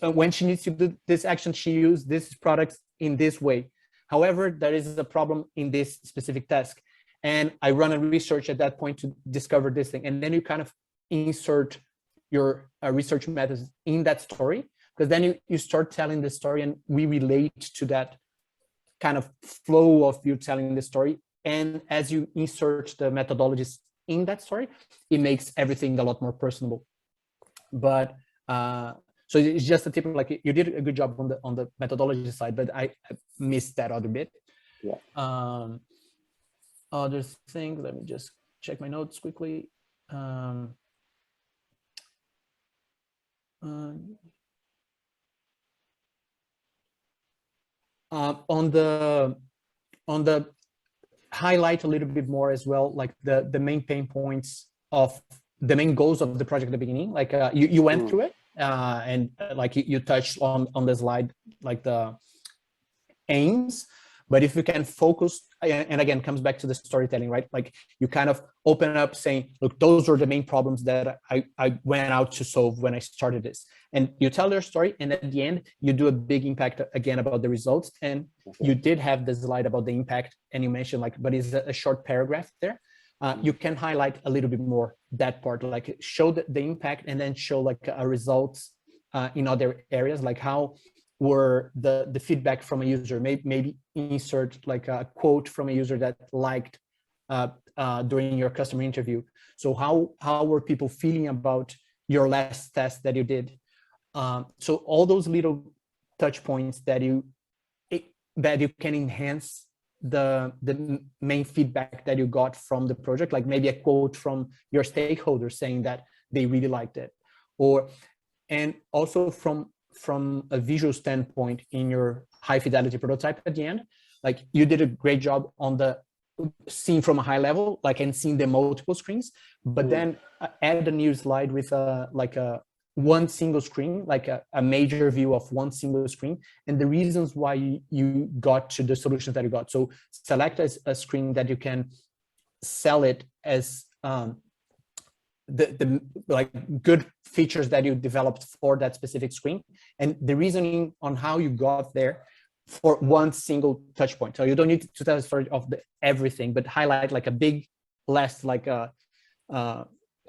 when she needs to do this action, she used this products in this way. However, there is a problem in this specific task, and I run a research at that point to discover this thing. And then you kind of insert your research methods in that story, because then you start telling the story, and we relate to that kind of flow of you telling the story. And as you insert the methodologies in that story, it makes everything a lot more personable. But so it's just a tip, like you did a good job on the methodology side, but I missed that other bit. Yeah. Other things, let me just check my notes quickly. on the highlight a little bit more as well, like the main pain points of the main goals of the project at the beginning. Like you went through it, and like you touched on the slide, like the aims. But if you can focus, and again, comes back to the storytelling, right? Like you kind of open up saying, look, those are the main problems that I went out to solve when I started this. And you tell their story, and at the end, you do a big impact again about the results. And you did have the slide about the impact, and you mentioned like, but it's a short paragraph there. You can highlight a little bit more that part, like show the impact, and then show like a results in other areas, like how were the feedback from a user, maybe insert like a quote from a user that liked during your customer interview. So how were people feeling about your last test that you did? So all those little touch points that you can enhance the main feedback that you got from the project, like maybe a quote from your stakeholder saying that they really liked it, and also from a visual standpoint in your high fidelity prototype at the end, like you did a great job on the seeing from a high level, like, and seeing the multiple screens, but then add a new slide with like a one single screen, like a major view of one single screen, and the reasons why you got to the solutions that you got. So select a screen that you can sell it as the like good features that you developed for that specific screen, and the reasoning on how you got there for one single touch point. So you don't need to tell the story of everything, but highlight like a big last, like a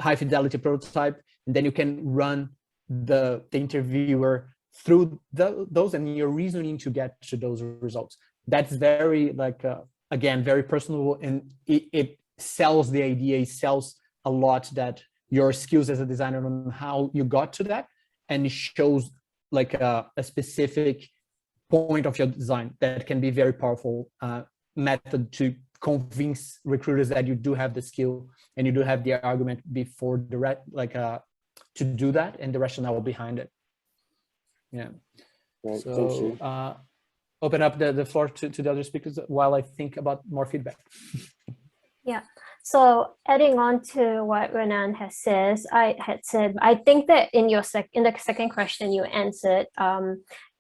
high fidelity prototype, and then you can run the interviewer through those and your reasoning to get to those results. That's very like again, very personal, and it sells the idea, it sells a lot that your skills as a designer on how you got to that, and it shows like a specific point of your design that can be very powerful method to convince recruiters that you do have the skill and you do have the argument before the to do that, and the rationale behind it. Yeah. Right, so thank you. Open up the floor to the other speakers while I think about more feedback. Yeah. So adding on to what Renan has said, I think that in the second question you answered,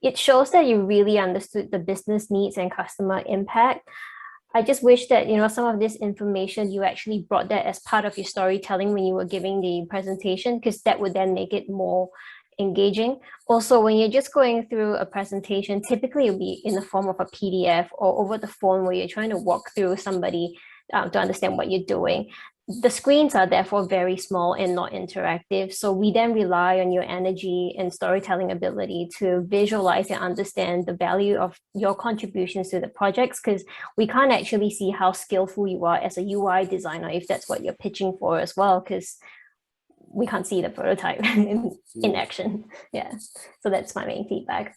it shows that you really understood the business needs and customer impact. I just wish that, you know, some of this information, you actually brought that as part of your storytelling when you were giving the presentation, because that would then make it more engaging. Also, when you're just going through a presentation, typically it'll be in the form of a PDF or over the phone where you're trying to walk through somebody to understand what you're doing. The screens are therefore very small and not interactive. So we then rely on your energy and storytelling ability to visualize and understand the value of your contributions to the projects, because we can't actually see how skillful you are as a UI designer if that's what you're pitching for as well, because we can't see the prototype in action. Yeah, so that's my main feedback.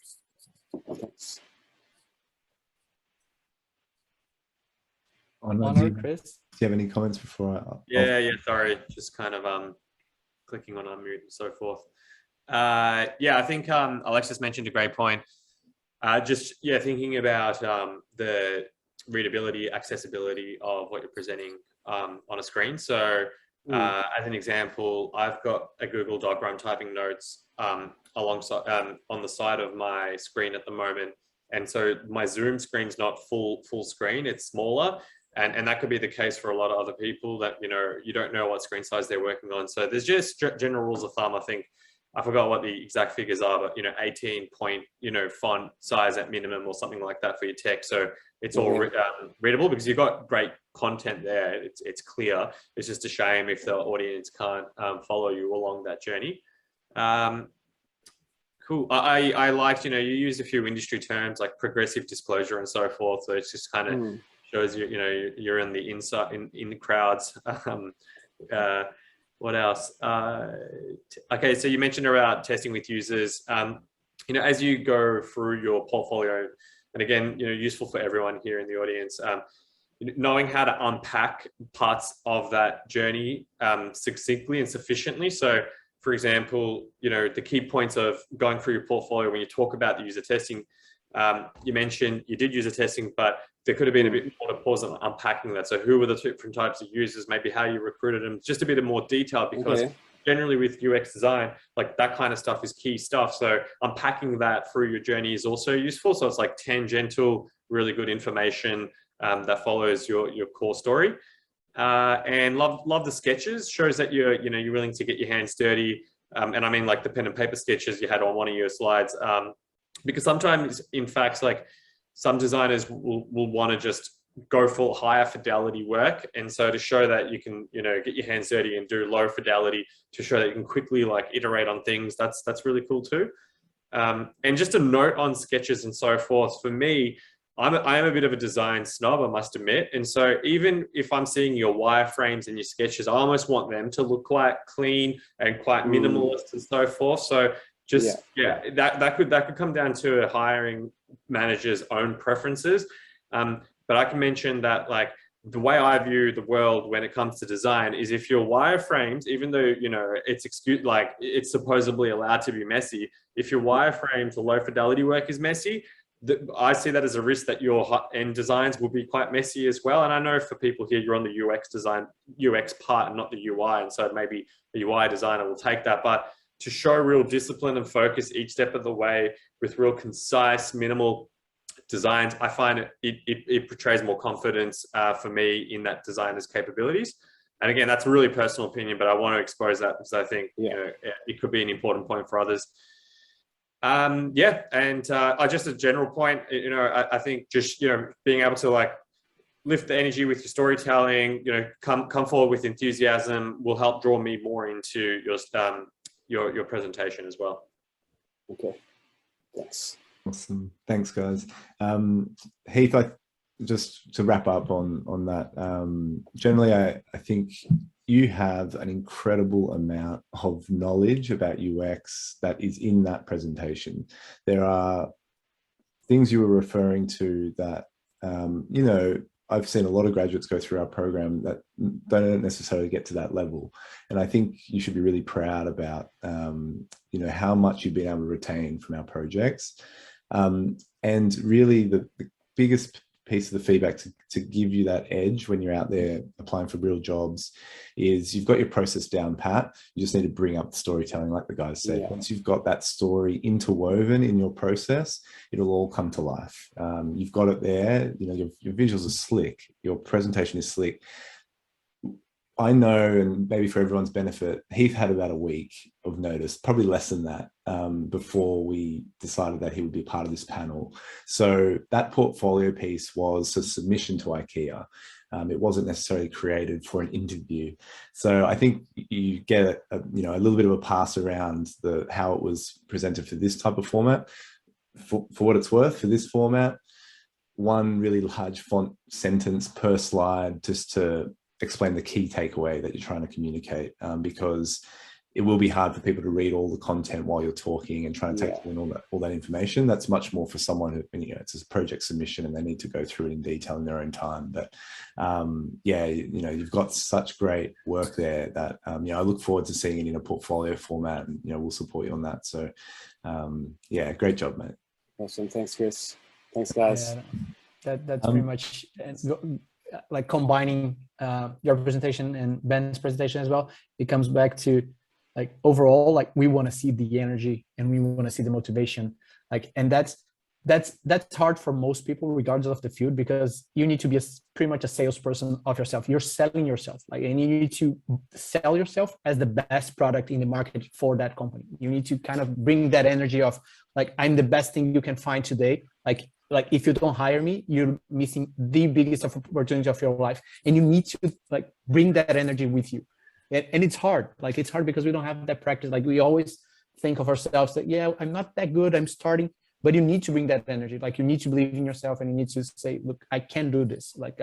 Thanks. Chris, do you have any comments before Yeah, sorry, just kind of clicking on unmute and so forth. Yeah, I think Alexis mentioned a great point. Just thinking about the readability, accessibility of what you're presenting on a screen. So as an example, I've got a Google Doc where I'm typing notes alongside on the side of my screen at the moment, and so my Zoom screen's not full screen; it's smaller. And that could be the case for a lot of other people that, you know, you don't know what screen size they're working on. So there's just general rules of thumb. I think, I forgot what the exact figures are, but, you know, 18 point, you know, font size at minimum or something like that for your text. So it's all readable because you've got great content there. It's clear. It's just a shame if the audience can't follow you along that journey. Cool. I liked, you know, you used a few industry terms like progressive disclosure and so forth. So it's just kind of shows you, you know, you're in the inside in the crowds. What else? Okay, so you mentioned about testing with users. You know, as you go through your portfolio, and again, you know, useful for everyone here in the audience. knowing how to unpack parts of that journey succinctly and sufficiently. So for example, the key points of going through your portfolio when you talk about the user testing, you mentioned you did user testing, but there could have been a bit more to pause on unpacking that. So who were the different types of users, maybe how you recruited them, just a bit of more detail, because generally with UX design, like that kind of stuff is key stuff. So unpacking that through your journey is also useful. So it's like tangential, really good information that follows your core story. And love the sketches. Shows that you're willing to get your hands dirty. And I mean like the pen and paper sketches you had on one of your slides. Because sometimes, in fact, like some designers will want to just go for higher fidelity work, and so to show that you can get your hands dirty and do low fidelity, to show that you can quickly like iterate on things, that's really cool too. And just a note on sketches and so forth, for me, I am a bit of a design snob, I must admit. And so even if I'm seeing your wireframes and your sketches, I almost want them to look quite clean and quite minimalist and so forth. So just, that could come down to a hiring manager's own preferences. But I can mention that like the way I view the world when it comes to design is, if your wireframes, even though, it's supposedly allowed to be messy, if your wireframes or low fidelity work is messy, I see that as a risk that your end designs will be quite messy as well. And I know for people here, you're on the UX part and not the UI. And so maybe the UI designer will take that, but to show real discipline and focus each step of the way with real concise, minimal designs, I find it portrays more confidence for me in that designer's capabilities. And again, that's a really personal opinion, but I want to expose that because I think it could be an important point for others. And just a general point, I think just being able to like lift the energy with your storytelling, come forward with enthusiasm will help draw me more into your presentation as well. Okay, thanks. Awesome, thanks guys. Heath, just to wrap up on that, generally I think you have an incredible amount of knowledge about UX that is in that presentation. There are things you were referring to that, I've seen a lot of graduates go through our program that don't necessarily get to that level. And I think you should be really proud about, how much you've been able to retain from our projects. And really the biggest piece of the feedback to give you that edge when you're out there applying for real jobs is you've got your process down pat. You just need to bring up the storytelling, like the guys said. Once you've got that story interwoven in your process, it'll all come to life. You've got it there, your visuals are slick, your presentation is slick. I know, and maybe for everyone's benefit, Heath had about a week of notice, probably less than that, before we decided that he would be part of this panel. So that portfolio piece was a submission to IKEA. It wasn't necessarily created for an interview. So I think you get a little bit of a pass around how it was presented for this type of format. For what it's worth, for this format, one really large font sentence per slide just to explain the key takeaway that you're trying to communicate, because it will be hard for people to read all the content while you're talking and trying to take in all that information. That's much more for someone who, it's a project submission and they need to go through it in detail in their own time. But you've got such great work there that, I look forward to seeing it in a portfolio format, and, we'll support you on that. So great job, mate. Awesome. Thanks, Chris. Thanks, guys. Yeah, that's pretty much like combining your presentation and Ben's presentation as well. It comes back to like overall, like we want to see the energy and we want to see the motivation, and that's hard for most people regardless of the field, because you need to be pretty much a salesperson of yourself. You're selling yourself, and you need to sell yourself as the best product in the market for that company. You need to kind of bring that energy of like, I'm the best thing you can find today. Like if you don't hire me, you're missing the biggest opportunity of your life, and you need to like bring that energy with you. And it's hard. Like it's hard because we don't have that practice. Like we always think of ourselves that, I'm not that good, I'm starting, but you need to bring that energy. Like you need to believe in yourself, and you need to say, look, I can do this. Like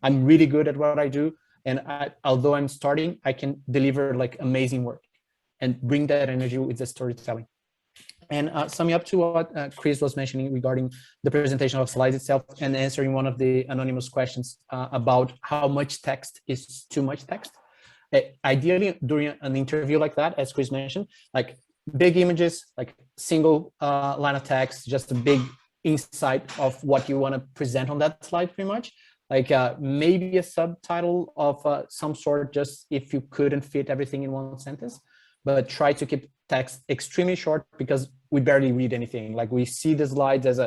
I'm really good at what I do. And although I'm starting, I can deliver like amazing work, and bring that energy with the storytelling. And summing up to what Chris was mentioning regarding the presentation of slides itself and answering one of the anonymous questions about how much text is too much text. Ideally, during an interview like that, as Chris mentioned, like big images, like single line of text, just a big insight of what you want to present on that slide, pretty much. Like maybe a subtitle of some sort, just if you couldn't fit everything in one sentence, but try to keep text extremely short because we barely read anything. Like we see the slides as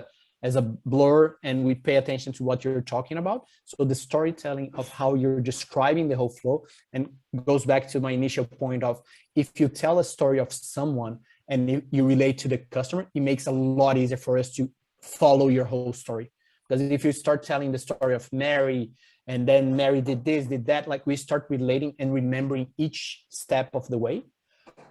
a blur and we pay attention to what you're talking about. So the storytelling of how you're describing the whole flow, and goes back to my initial point of, if you tell a story of someone and you relate to the customer, it makes a lot easier for us to follow your whole story. Because if you start telling the story of Mary, and then Mary did this, did that, like we start relating and remembering each step of the way.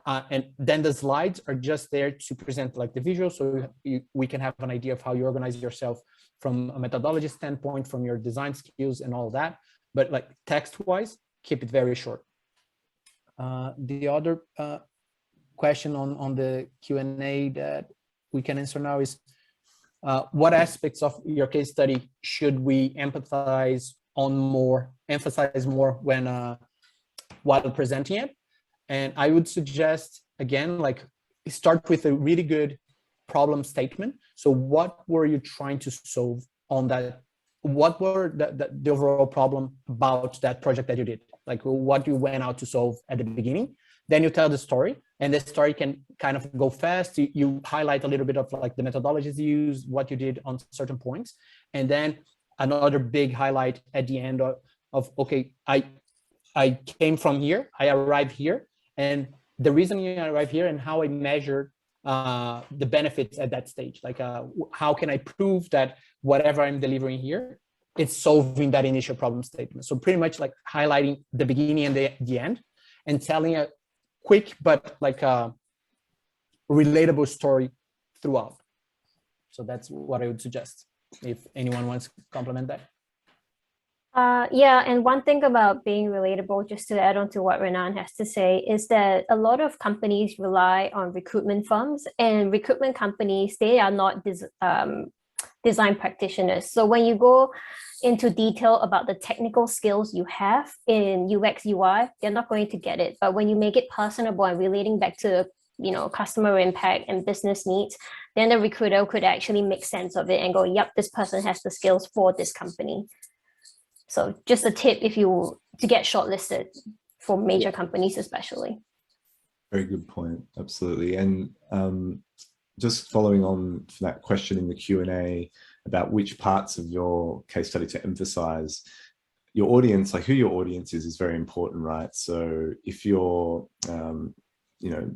And then the slides are just there to present like the visual, so we can have an idea of how you organize yourself from a methodology standpoint, from your design skills and all that. But like text-wise, keep it very short. The other question on the Q&A that we can answer now is, what aspects of your case study should we emphasize more when while presenting it? And I would suggest, again, like start with a really good problem statement. So what were you trying to solve on that? What were the overall problem about that project that you did? Like what you went out to solve at the beginning. Then you tell the story, and the story can kind of go fast. You highlight a little bit of like the methodologies you use, what you did on certain points. And then another big highlight at the end of okay, I came from here, I arrived here, and the reason you arrive here and how I measure the benefits at that stage. Like how can I prove that whatever I'm delivering here, it's solving that initial problem statement. So pretty much like highlighting the beginning and the end, and telling a quick but like a relatable story throughout. So that's what I would suggest, if anyone wants to complement that. Yeah, and one thing about being relatable, just to add on to what Renan has to say, is that a lot of companies rely on recruitment firms, and recruitment companies, they are not design practitioners. So when you go into detail about the technical skills you have in UX UI, they're not going to get it. But when you make it personable and relating back to, you know, customer impact and business needs, then the recruiter could actually make sense of it and go, yep, this person has the skills for this company. So just a tip to get shortlisted for major companies, especially. Very good point. Absolutely. And just following on from that question in the Q&A about which parts of your case study to emphasize, your audience, like who your audience is very important, right? So if you're, you know,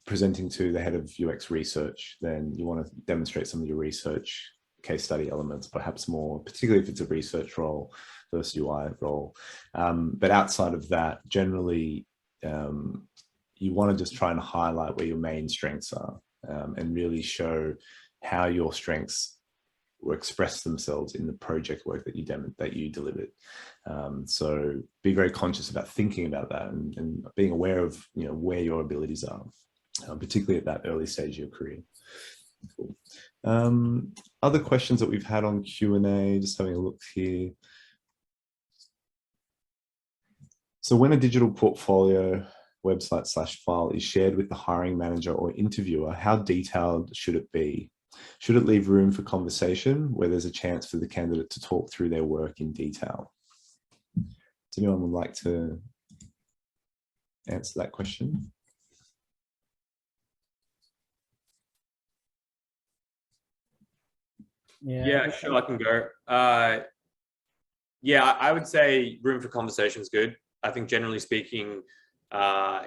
presenting to the head of UX research, then you want to demonstrate some of your research case study elements, perhaps more, particularly if it's a research role versus UI role. But outside of that, generally, you want to just try and highlight where your main strengths are, and really show how your strengths will express themselves in the project work that you delivered. So be very conscious about thinking about that and being aware of, you know, where your abilities are, particularly at that early stage of your career. Cool. Other questions that we've had on Q&A, just having a look here. So when a digital portfolio website/file is shared with the hiring manager or interviewer, how detailed should it be? Should it leave room for conversation where there's a chance for the candidate to talk through their work in detail? Does anyone would like to answer that question? Yeah, sure, I can go. Yeah, I would say room for conversation is good. I think generally speaking,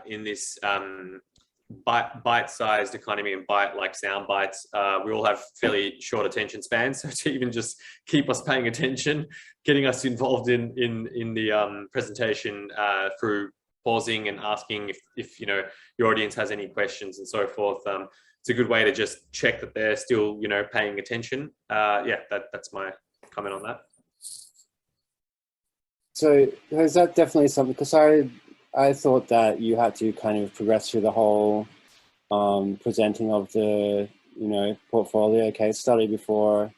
in this bite-sized economy and like sound bites, we all have fairly short attention spans. So to even just keep us paying attention, getting us involved in the presentation through pausing and asking if you know your audience has any questions and so forth. It's a good way to just check that they're still, you know, paying attention. Yeah, that's my comment on that. So is that definitely something, because I thought that you had to kind of progress through the whole presenting of the you know, portfolio case study before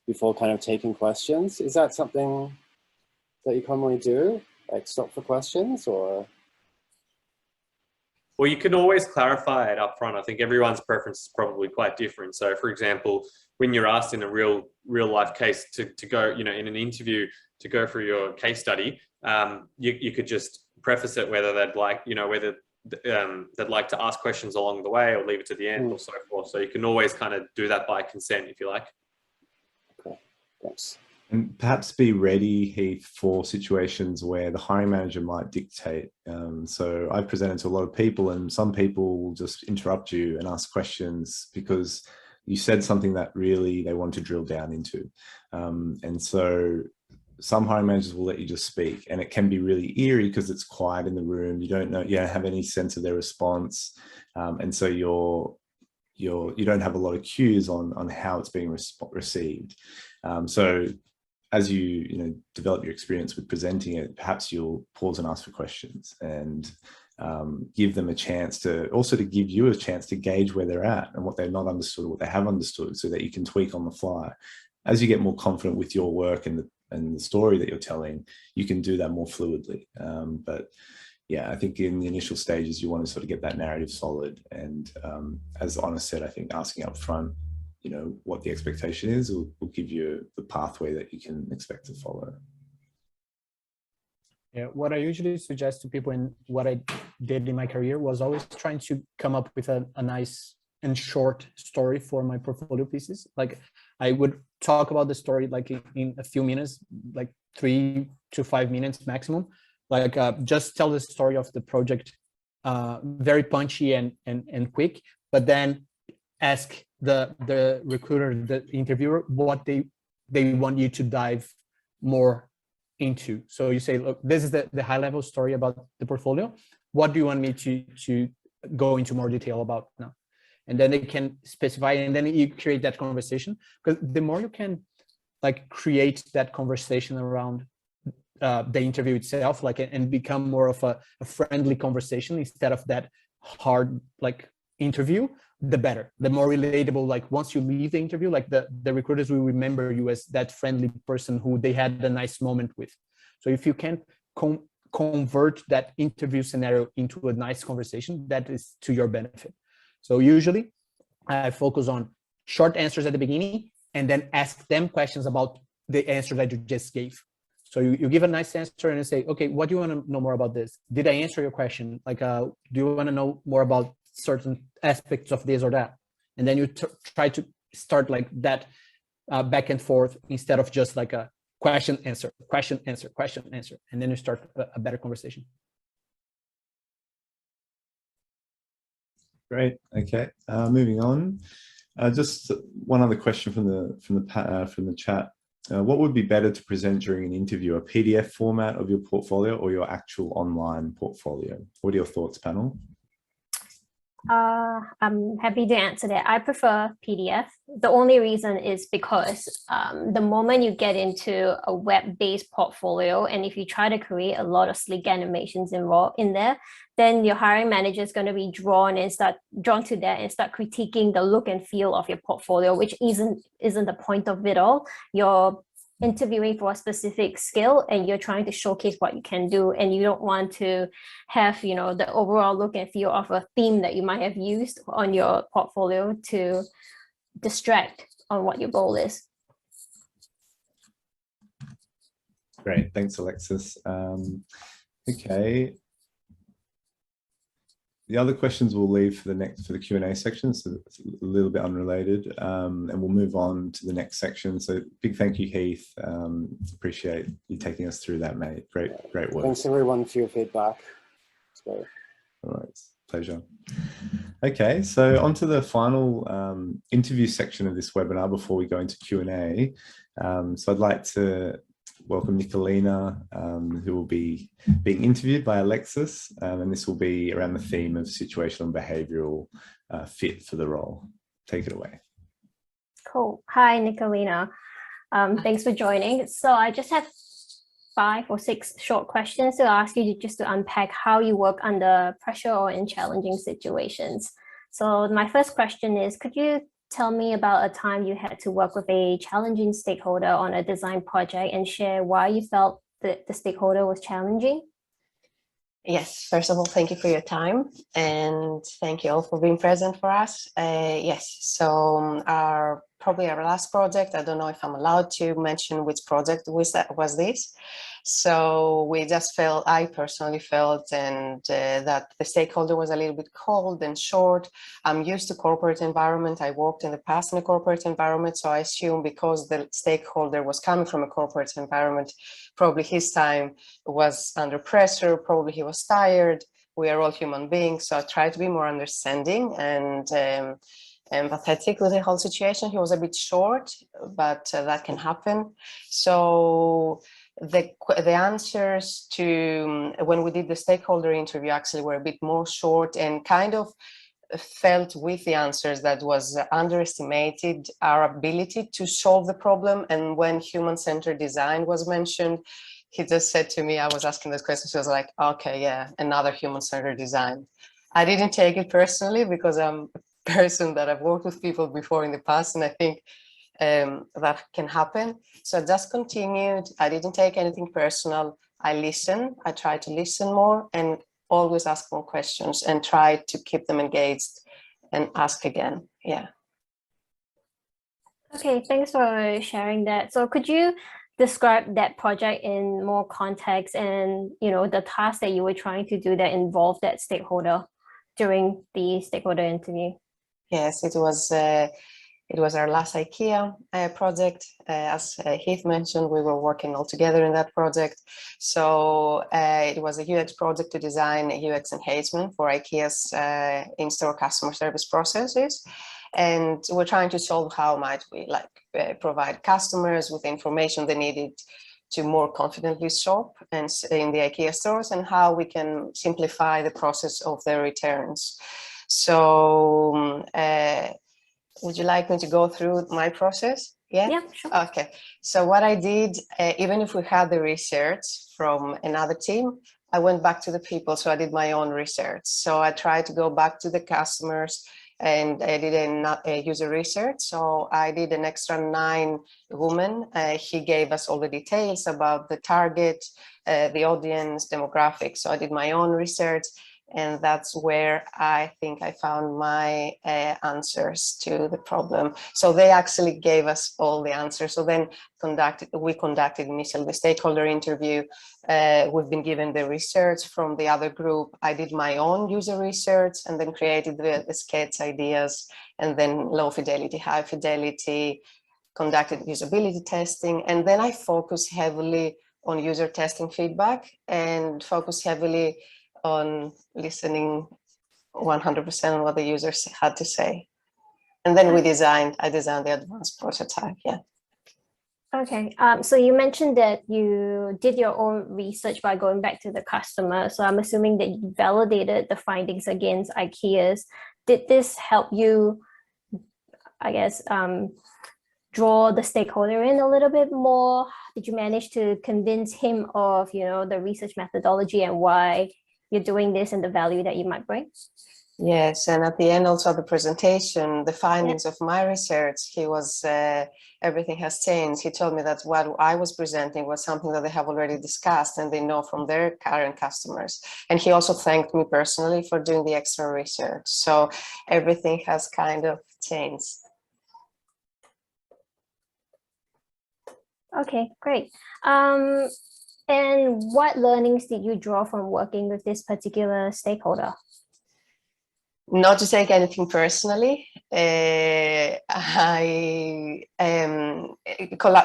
kind of taking questions? Is that something that you commonly do, like stop for questions, or? Well, you can always clarify it up front. I think everyone's preference is probably quite different. So, for example, when you're asked in a real life case to go, you know, in an interview to go through your case study, you could just preface it whether they'd like, you know, whether they'd like to ask questions along the way or leave it to the end or so forth. So you can always kind of do that by consent if you like. Okay, thanks. And perhaps be ready, Heath, for situations where the hiring manager might dictate. So I've presented to a lot of people, and some people will just interrupt you and ask questions because you said something that really they want to drill down into. And so some hiring managers will let you just speak, and it can be really eerie because it's quiet in the room. You don't know, you don't have any sense of their response. And so you don't have a lot of cues on how it's being received. So as you develop your experience with presenting it, perhaps you'll pause and ask for questions and give them a chance to give you a chance to gauge where they're at and what they're not understood, what they have understood, so that you can tweak on the fly. As you get more confident with your work and the story that you're telling, you can do that more fluidly. But yeah, I think in the initial stages, you want to sort of get that narrative solid. And as Anna said, I think asking up front, you know, what the expectation is will give you the pathway that you can expect to follow. Yeah, what I usually suggest to people, and what I did in my career, was always trying to come up with a nice and short story for my portfolio pieces. Like I would talk about the story like in a few minutes, like 3 to 5 minutes maximum. Like just tell the story of the project, very punchy and quick, but then ask the recruiter, the interviewer, what they want you to dive more into. So you say, look, this is the high level story about the portfolio. What do you want me to go into more detail about now? And then they can specify, and then you create that conversation. Because the more you can like create that conversation around the interview itself, like, and become more of a friendly conversation instead of that hard like interview, the better, the more relatable. Like once you leave the interview, like the recruiters will remember you as that friendly person who they had a nice moment with. So if you can convert that interview scenario into a nice conversation, that is to your benefit. So usually I focus on short answers at the beginning and then ask them questions about the answer that you just gave. So you give a nice answer and you say, okay, what do you want to know more about this? Did I answer your question? Like, do you want to know more about certain aspects of this or that? And then you try to start like that back and forth instead of just like a question, answer, question, answer, question, answer. And then you start a better conversation. Great. Okay. Moving on. Just one other question from the chat. What would be better to present during an interview, a PDF format of your portfolio or your actual online portfolio? What are your thoughts, panel? I'm happy to answer that. I prefer PDF. The only reason is because the moment you get into a web-based portfolio, and if you try to create a lot of sleek animations involved in there, then your hiring manager is going to be drawn to that and start critiquing the look and feel of your portfolio, which isn't the point of it all. You're interviewing for a specific skill and you're trying to showcase what you can do, and you don't want to have, you know, the overall look and feel of a theme that you might have used on your portfolio to distract on what your goal is. Great, thanks, Alexis. Okay. The other questions we'll leave for the Q&A section, so it's a little bit unrelated, and we'll move on to the next section. So big thank you, Heath. Appreciate you taking us through that, mate. Great work. Thanks everyone for your feedback. It's great. All right, pleasure. Okay, so on to the final interview section of this webinar before we go into Q&A. So I'd like to welcome Nicolina, who will be being interviewed by Alexis, and this will be around the theme of situational and behavioural fit for the role. Take it away. Cool. Hi, Nicolina. Thanks for joining. So I just have 5 or 6 short questions to ask you just to unpack how you work under pressure or in challenging situations. So my first question is, could you tell me about a time you had to work with a challenging stakeholder on a design project and share why you felt that the stakeholder was challenging? Yes, first of all, thank you for your time and thank you all for being present for us. Yes, so probably our last project, I don't know if I'm allowed to mention which project was this. So we just felt, I personally felt, and that the stakeholder was a little bit cold and short. I'm used to corporate environment. I worked in the past in a corporate environment, so I assume because the stakeholder was coming from a corporate environment, probably his time was under pressure, probably he was tired. We are all human beings, so I tried to be more understanding and empathetic with the whole situation. He was a bit short, but that can happen. So the answers to when we did the stakeholder interview actually were a bit more short and kind of felt with the answers that was underestimated our ability to solve the problem. And when human-centered design was mentioned, he just said to me, I was asking this question, she was like, okay, yeah, another human-centered design. I didn't take it personally because I'm a person that I've worked with people before in the past, and I think that can happen. So I just continued. I didn't take anything personal. I listened. I tried to listen more and always ask more questions and try to keep them engaged and ask again. Yeah. Okay, thanks for sharing that. So could you describe that project in more context and, you know, the task that you were trying to do that involved that stakeholder during the stakeholder interview? Yes, it was our last IKEA project. As Heath mentioned, we were working all together in that project. So it was a UX project to design a UX enhancement for IKEA's in-store customer service processes. And we're trying to solve how might we provide customers with the information they needed to more confidently shop and in the IKEA stores, and how we can simplify the process of their returns. So would you like me to go through my process? Yeah? Yeah, sure. Okay. So what I did, even if we had the research from another team, I went back to the people. So I did my own research. So I tried to go back to the customers and I did a user research. So I did an extra 9 women. He gave us all the details about the target, the audience, demographics. So I did my own research. And that's where I think I found my answers to the problem. So they actually gave us all the answers. So then we conducted initially the stakeholder interview. We've been given the research from the other group. I did my own user research and then created the sketch ideas, and then low fidelity, high fidelity, conducted usability testing. And then I focused heavily on user testing feedback and focused heavily on listening 100% on what the users had to say. And then I designed the advanced prototype, yeah. Okay, so you mentioned that you did your own research by going back to the customer. So I'm assuming that you validated the findings against IKEA's. Did this help you, I guess, draw the stakeholder in a little bit more? Did you manage to convince him of, you know, the research methodology and why you're doing this and the value that you might bring? Yes, and at the end also of the presentation, the findings of my research, he was, everything has changed. He told me that what I was presenting was something that they have already discussed and they know from their current customers. And he also thanked me personally for doing the extra research. So everything has kind of changed. Okay, great. And what learnings did you draw from working with this particular stakeholder? Not to take anything personally,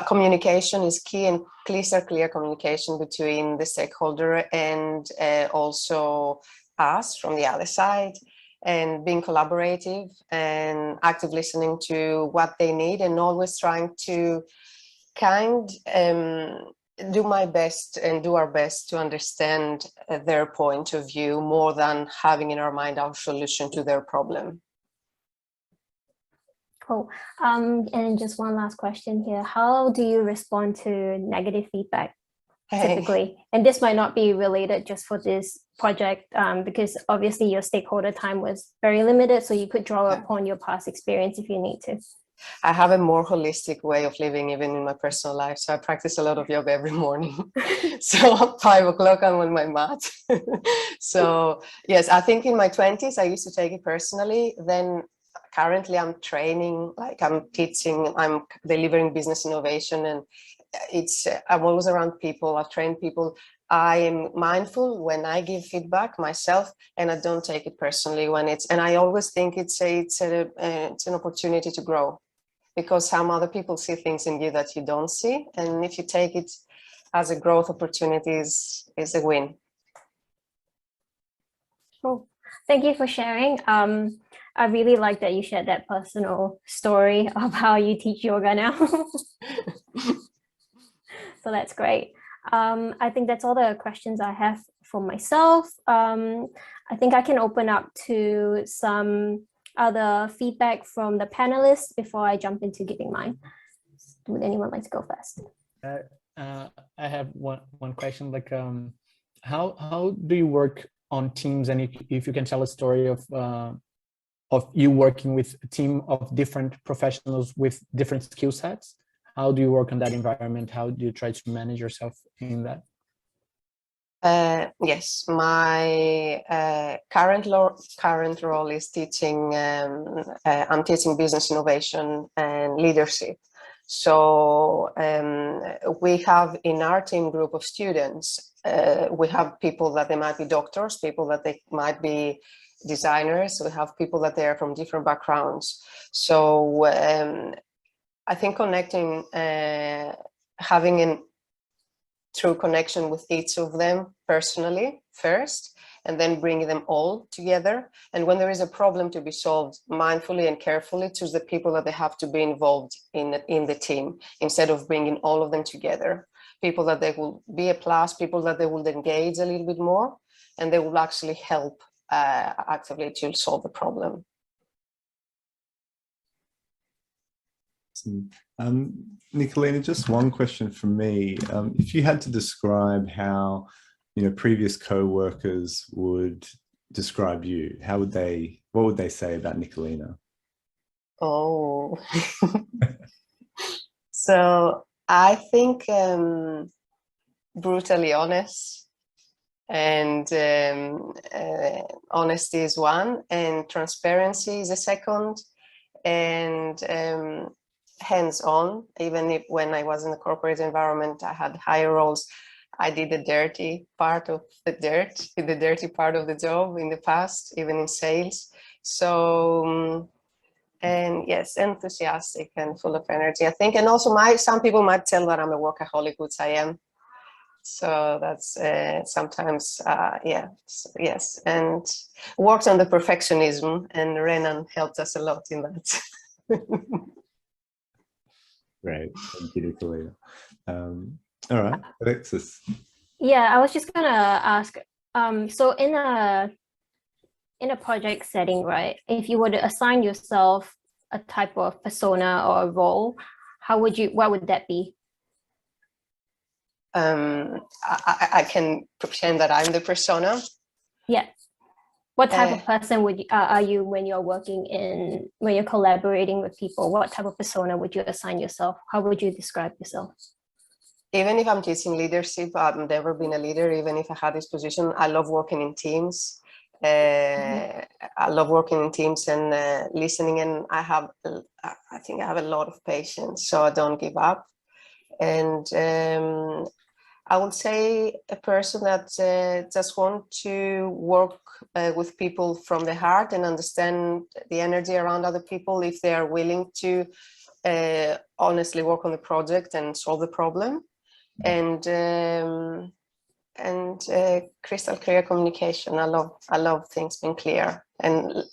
communication is key, and clear communication between the stakeholder and also us from the other side, and being collaborative and active listening to what they need, and always trying to do my best and do our best to understand their point of view more than having in our mind our solution to their problem. Cool. And just one last question here. How do you respond to negative feedback? typically. And this might not be related just for this project because obviously your stakeholder time was very limited. So you could draw upon your past experience if you need to. I have a more holistic way of living even in my personal life. So I practice a lot of yoga every morning. So at 5 o'clock I'm on my mat. So yes, I think in my 20s I used to take it personally. Then currently I'm training, like I'm teaching, I'm delivering business innovation, and I'm always around people. I've trained people. I am mindful when I give feedback myself, and I don't take it personally and I always think it's an opportunity to grow, because some other people see things in you that you don't see. And if you take it as a growth opportunity, is a win. Cool. Thank you for sharing. I really like that you shared that personal story of how you teach yoga now. So that's great. I think that's all the questions I have for myself. I think I can open up to some other feedback from the panelists before I jump into giving mine. Would anyone like to go first? I have one question, like how do you work on teams, and if you can tell a story of you working with a team of different professionals with different skill sets? How do you work on that environment? How do you try to manage yourself in that? Yes, my current role is teaching. I'm teaching business innovation and leadership. So we have in our team group of students, we have people that they might be doctors, people that they might be designers. We have people that they are from different backgrounds. So I think connecting, having a true connection with each of them personally first, and then bringing them all together. And when there is a problem to be solved, mindfully and carefully choose the people that they have to be involved in the team, instead of bringing all of them together. People that they will be a plus, people that they will engage a little bit more, and they will actually help actively to solve the problem. Nicolina, just one question from me. If you had to describe how, previous co-workers would describe you, what would they say about Nicolina? Oh, so I think brutally honest, and honesty is one, and transparency is a second, and hands-on. Even if when I was in the corporate environment, I had higher roles, I did the dirty part of the dirty part of the job in the past, even in sales. So and yes, enthusiastic and full of energy, I think. And also some people might tell that I'm a workaholic, which I am. So that's sometimes, yes, and worked on the perfectionism, and Renan helped us a lot in that. Great, thank you, Nicolina. All right, Alexis. Yeah, I was just gonna ask, so in a project setting, right, if you were to assign yourself a type of persona or a role, what would that be? I can pretend that I'm the persona. Yeah. What type of person are you when you're collaborating with people? What type of persona would you assign yourself? How would you describe yourself? Even if I'm teaching leadership, I've never been a leader. Even if I had this position, I love working in teams. I love working in teams and listening, and I think I have a lot of patience, so I don't give up. And I would say a person that just want to work with people from the heart and understand the energy around other people, if they are willing to honestly work on the project and solve the problem, and crystal clear communication. I love things being clear and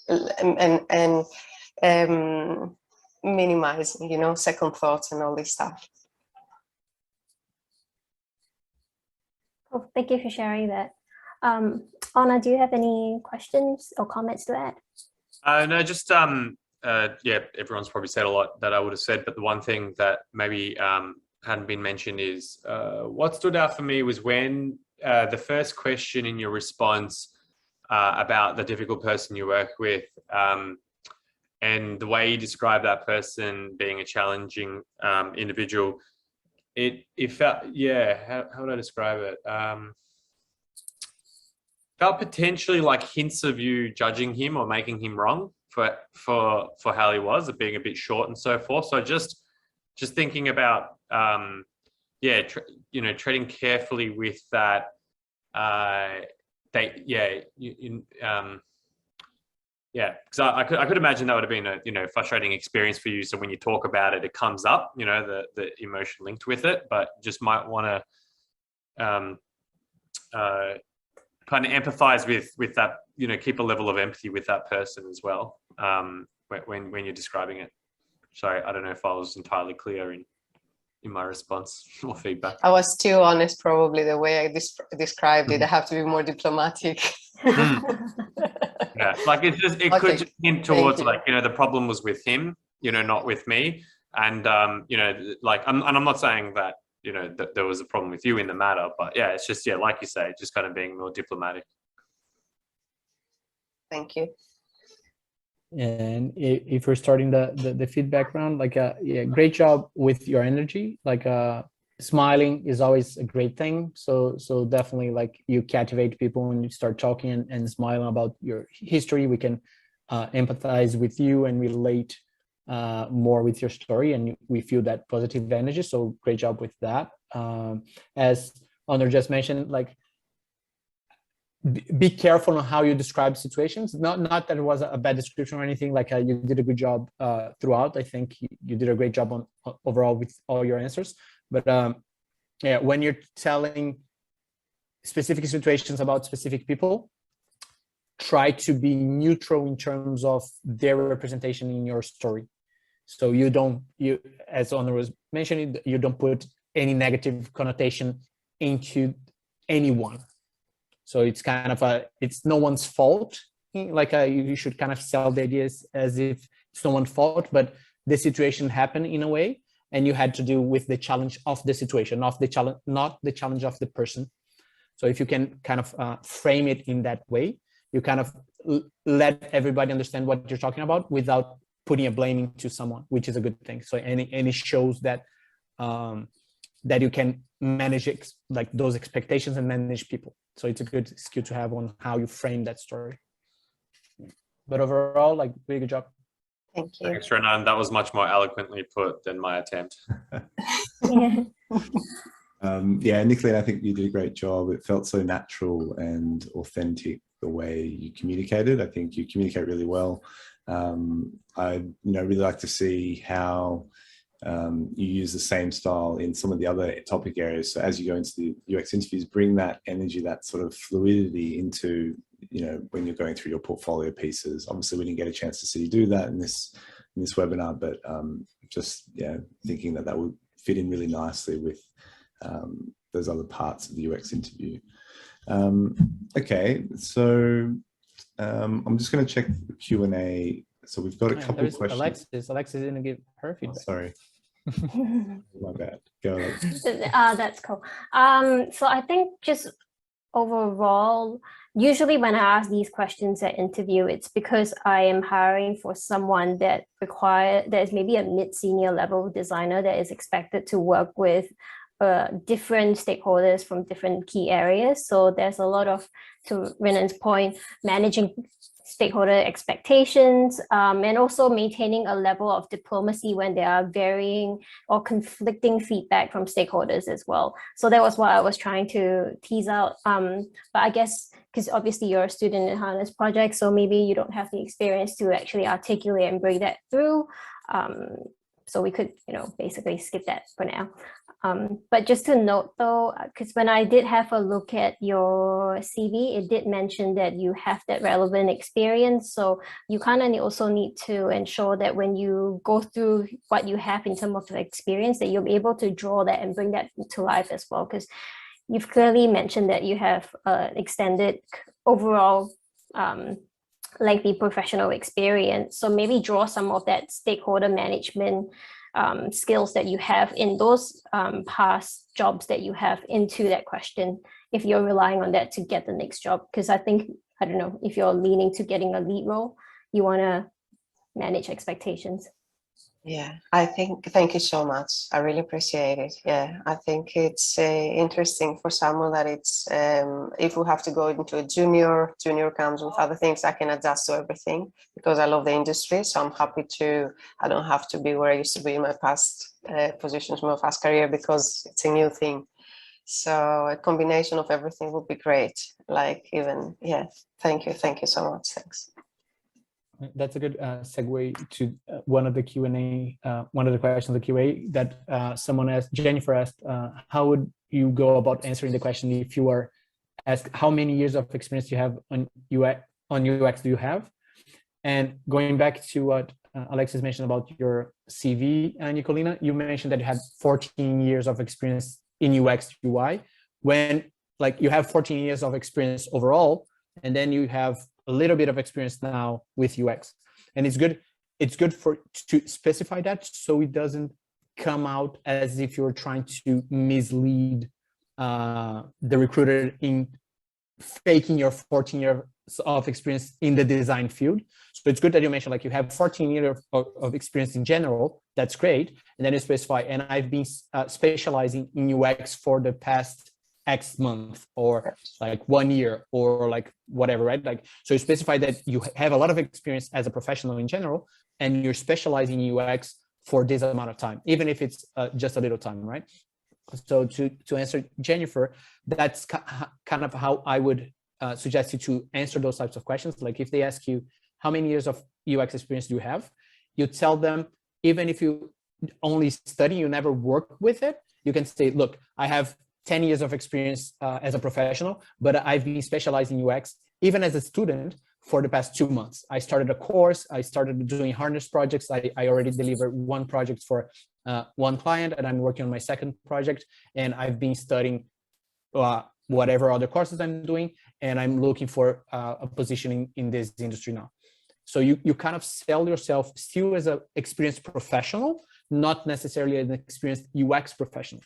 minimizing, second thoughts and all this stuff. Oh, thank you for sharing that. Anna, do you have any questions or comments to add? No, just everyone's probably said a lot that I would have said, but the one thing that maybe hadn't been mentioned is what stood out for me was when the first question in your response about the difficult person you work with, and the way you describe that person being a challenging individual, it felt, yeah, how would I describe it? Felt potentially like hints of you judging him or making him wrong for how he was, of being a bit short and so forth. So just thinking about treading carefully with that. Because I could imagine that would have been a frustrating experience for you. So when you talk about it, it comes up, the emotion linked with it, but just might want to kind of empathize with that, keep a level of empathy with that person as well when you're describing it. Sorry, I don't know if I was entirely clear in my response or feedback. I was too honest, probably, the way I described it. I have to be more diplomatic. Yeah, like it could just hint towards the problem was with him, not with me. And I'm not saying that that there was a problem with you in the matter, but yeah, it's just, like you say, just kind of being more diplomatic. Thank you. And if we're starting the feedback round, great job with your energy. Smiling is always a great thing. So definitely, you captivate people when you start talking and smiling about your history. We can empathize with you and relate more with your story, and we feel that positive energy. So great job with that. As Honor just mentioned, be careful on how you describe situations. Not that it was a bad description or anything. You did a good job throughout. I think you did a great job on overall with all your answers. But when you're telling specific situations about specific people, try to be neutral in terms of their representation in your story. So as Honor was mentioning, you don't put any negative connotation into anyone. So it's kind of it's no one's fault. You should kind of sell the ideas as if it's no one's fault, but the situation happened in a way, and you had to deal with the challenge of the situation, not the challenge of the person. So if you can kind of frame it in that way, you kind of let everybody understand what you're talking about without putting a blaming to someone, which is a good thing. So and it shows that that you can manage those expectations and manage people. So it's a good skill to have on how you frame that story. But overall, really good job. Thank you. Thanks, Renan. That was much more eloquently put than my attempt. Nicolene, I think you did a great job. It felt so natural and authentic the way you communicated. I think you communicate really well. I really like to see how you use the same style in some of the other topic areas. So as you go into the UX interviews, bring that energy, that sort of fluidity into, when you're going through your portfolio pieces. Obviously, we didn't get a chance to see you do that in this webinar, but thinking that would fit in really nicely with those other parts of the UX interview. Okay, so I'm just going to check the Q&A. So we've got a couple of questions. Alexis didn't give her feedback. Oh, sorry. My bad. Go ahead. That's cool. So I think just overall, usually when I ask these questions at interview, it's because I am hiring for someone that is maybe a mid-senior level designer that is expected to work with different stakeholders from different key areas. So there's a lot of, to Renan's point, managing stakeholder expectations, and also maintaining a level of diplomacy when there are varying or conflicting feedback from stakeholders as well. So that was what I was trying to tease out. But I guess, because obviously you're a student in Hannah's project, so maybe you don't have the experience to actually articulate and bring that through. So we could, basically skip that for now. But just to note though, because when I did have a look at your CV, it did mention that you have that relevant experience. So you kind of also need to ensure that when you go through what you have in terms of the experience, that you'll be able to draw that and bring that to life as well. Because you've clearly mentioned that you have extended overall lengthy professional experience. So maybe draw some of that stakeholder management skills that you have in those past jobs that you have into that question, if you're relying on that to get the next job. Because I think, I don't know, if you're leaning to getting a lead role, you want to manage expectations. Yeah, I think, thank you so much. I really appreciate it. Yeah, I think it's interesting for someone that it's, if we have to go into a junior comes with other things, I can adjust to everything because I love the industry. So I'm happy to, I don't have to be where I used to be in my past positions, my past career, because it's a new thing. So a combination of everything would be great. Like even, yeah, thank you so much. Thanks. That's a good segue to one of the Q&A, one of the questions of the QA that someone asked, Jennifer asked, how would you go about answering the question if you were asked how many years of experience you have on UX do you have? And going back to what Alexis mentioned about your CV, Nicolina, you mentioned that you had 14 years of experience in UX UI, when like you have 14 years of experience overall, and then you have a little bit of experience now with UX. And it's good to specify that so it doesn't come out as if you're trying to mislead the recruiter in faking your 14 years of experience in the design field. So it's good that you mentioned like you have 14 years of experience in general. That's great. And then you specify, and I've been specializing in UX for the past X month or like 1 year or like whatever, right? Like, so you specify that you have a lot of experience as a professional in general, and you're specializing in UX for this amount of time, even if it's just a little time, right? So to answer Jennifer, that's kind of how I would suggest you to answer those types of questions. Like if they ask you, how many years of UX experience do you have? You tell them, even if you only study, you never work with it, you can say, look, I have 10 years of experience as a professional, but I've been specializing in UX, even as a student, for the past 2 months. I started a course, I started doing harness projects. I already delivered one project for one client, and I'm working on my second project, and I've been studying whatever other courses I'm doing, and I'm looking for a positioning in this industry now. So you kind of sell yourself still as an experienced professional, not necessarily an experienced UX professional.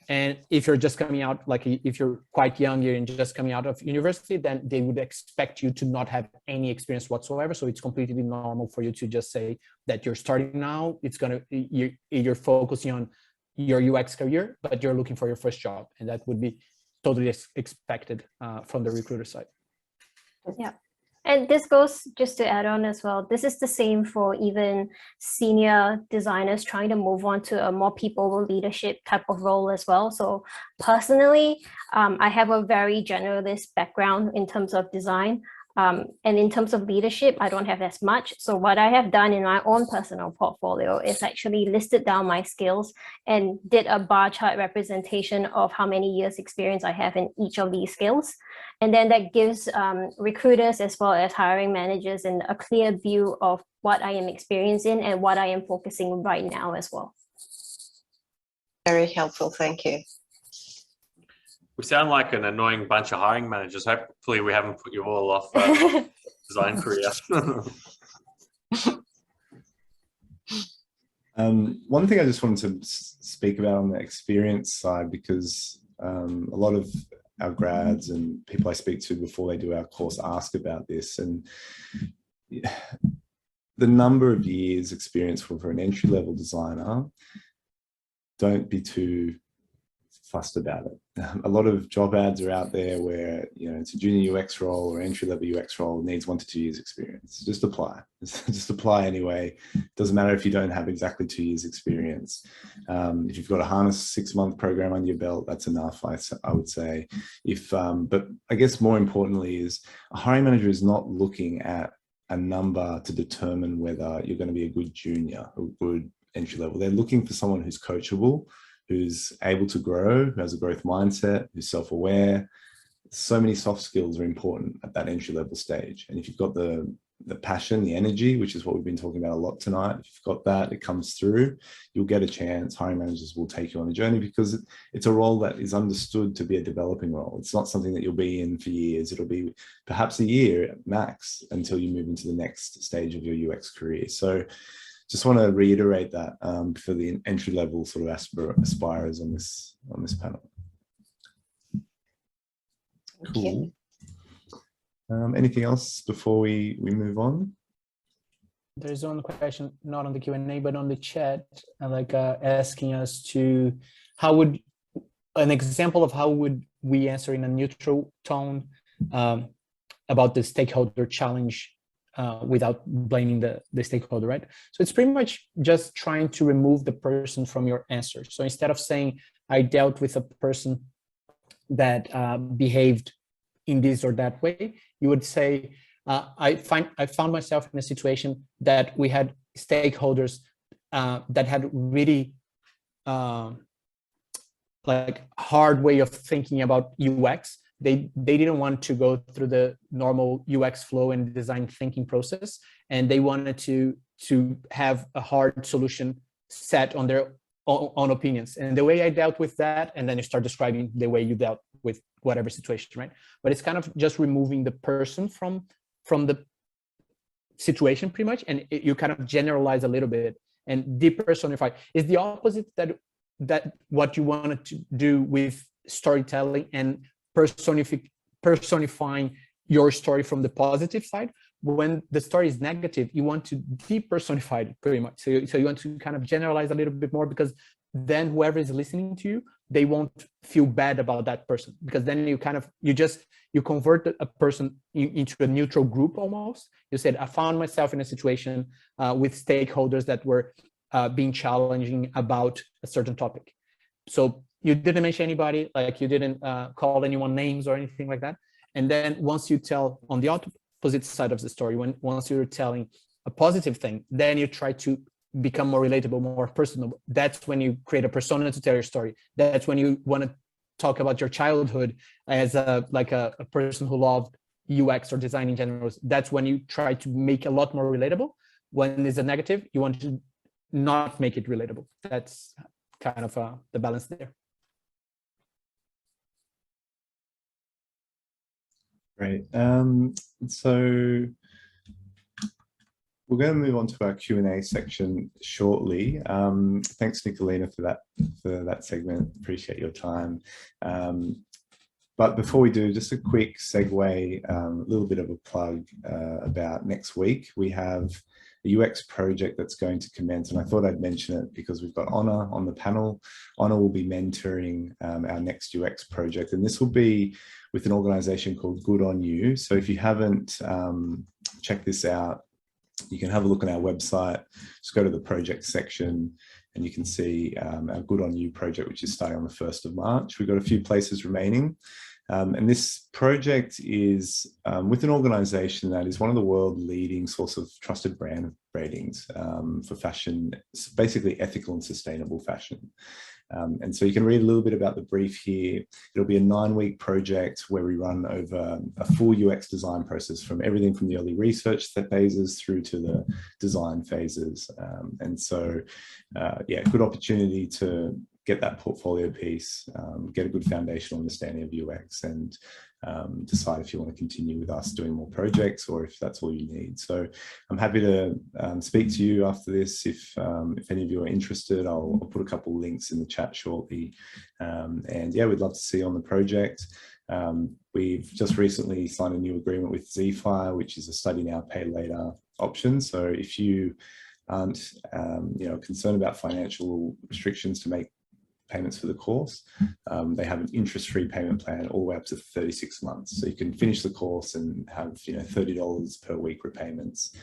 And if you're just coming out, like if you're quite young, you're just coming out of university, then they would expect you to not have any experience whatsoever. So it's completely normal for you to just say that you're starting now. It's you're focusing on your UX career, but you're looking for your first job, and that would be totally expected from the recruiter side. Yeah. And this goes, just to add on as well, this is the same for even senior designers trying to move on to a more people leadership type of role as well. So personally, I have a very generalist background in terms of design. And in terms of leadership, I don't have as much. So what I have done in my own personal portfolio is actually listed down my skills and did a bar chart representation of how many years experience I have in each of these skills. And then that gives recruiters as well as hiring managers a clear view of what I am experiencing and what I am focusing right now as well. Very helpful, thank you. We sound like an annoying bunch of hiring managers. Hopefully we haven't put you all off design career. One thing I just wanted to speak about on the experience side, because a lot of our grads and people I speak to before they do our course ask about this, and the number of years experience for an entry-level designer, don't be too fussed about it. A lot of job ads are out there where, you know, it's a junior UX role or entry-level UX role, needs 1 to 2 years experience. Just apply. Just apply anyway. Doesn't matter if you don't have exactly 2 years experience. If you've got a harness 6-month program under your belt, that's enough, I would say. But I guess more importantly is a hiring manager is not looking at a number to determine whether you're going to be a good junior or good entry level. They're looking for someone who's coachable, who's able to grow, who has a growth mindset, who's self-aware. So many soft skills are important at that entry-level stage. And if you've got the passion, the energy, which is what we've been talking about a lot tonight, if you've got that, it comes through, you'll get a chance. Hiring managers will take you on a journey because it's a role that is understood to be a developing role. It's not something that you'll be in for years. It'll be perhaps a year max until you move into the next stage of your UX career. So just want to reiterate that for the entry-level sort of aspirers on this panel. Cool. Anything else before we move on? There's one question, not on the Q&A, but on the chat, asking us to, an example of how would we answer in a neutral tone about the stakeholder challenge without blaming the stakeholder, right? So it's pretty much just trying to remove the person from your answer. So instead of saying, I dealt with a person that behaved in this or that way, you would say, I found myself in a situation that we had stakeholders that had really hard way of thinking about UX. They didn't want to go through the normal UX flow and design thinking process, and they wanted to have a hard solution set on their own opinions. And the way I dealt with that, and then you start describing the way you dealt with whatever situation, right? But it's kind of just removing the person from the situation pretty much, and you kind of generalize a little bit and depersonify. Is the opposite that what you wanted to do with storytelling and personifying your story from the positive side. When the story is negative, you want to depersonify it pretty much. So you want to kind of generalize a little bit more, because then whoever is listening to you, they won't feel bad about that person, because then you convert a person into a neutral group almost. You said, I found myself in a situation with stakeholders that were being challenging about a certain topic. So you didn't mention anybody, like you didn't call anyone names or anything like that. And then once you tell on the opposite side of the story, once you're telling a positive thing, then you try to become more relatable, more personal. That's when you create a persona to tell your story. That's when you want to talk about your childhood as a person who loved UX or design in general. That's when you try to make a lot more relatable. When it's a negative, you want to not make it relatable. That's kind of the balance there. Great. So we're going to move on to our Q&A section shortly. Thanks, Nicolina, for that segment. Appreciate your time. But before we do, just a quick segue, a little bit of a plug about next week. We have a UX project that's going to commence, and I thought I'd mention it because we've got Honor on the panel. Honor will be mentoring our next UX project, and this will be with an organization called Good On You. So if you haven't checked this out, you can have a look on our website. Just go to the project section and you can see our Good On You project, which is starting on the 1st of March. We've got a few places remaining. And this project is with an organization that is one of the world leading source of trusted brand ratings for fashion, basically ethical and sustainable fashion. And so you can read a little bit about the brief here. It'll be a 9-week project where we run over a full UX design process, from everything from the early research phases through to the design phases. And so, yeah, good opportunity to get that portfolio piece, get a good foundational understanding of UX, and decide if you want to continue with us doing more projects or if that's all you need. So I'm happy to speak to you after this. If any of you are interested, I'll put a couple of links in the chat shortly. And yeah, we'd love to see you on the project. We've just recently signed a new agreement with Zfire, which is a study now, pay later option. So if you aren't concerned about financial restrictions to make payments for the course, they have an interest-free payment plan all the way up to 36 months. So you can finish the course and have $30 per week repayments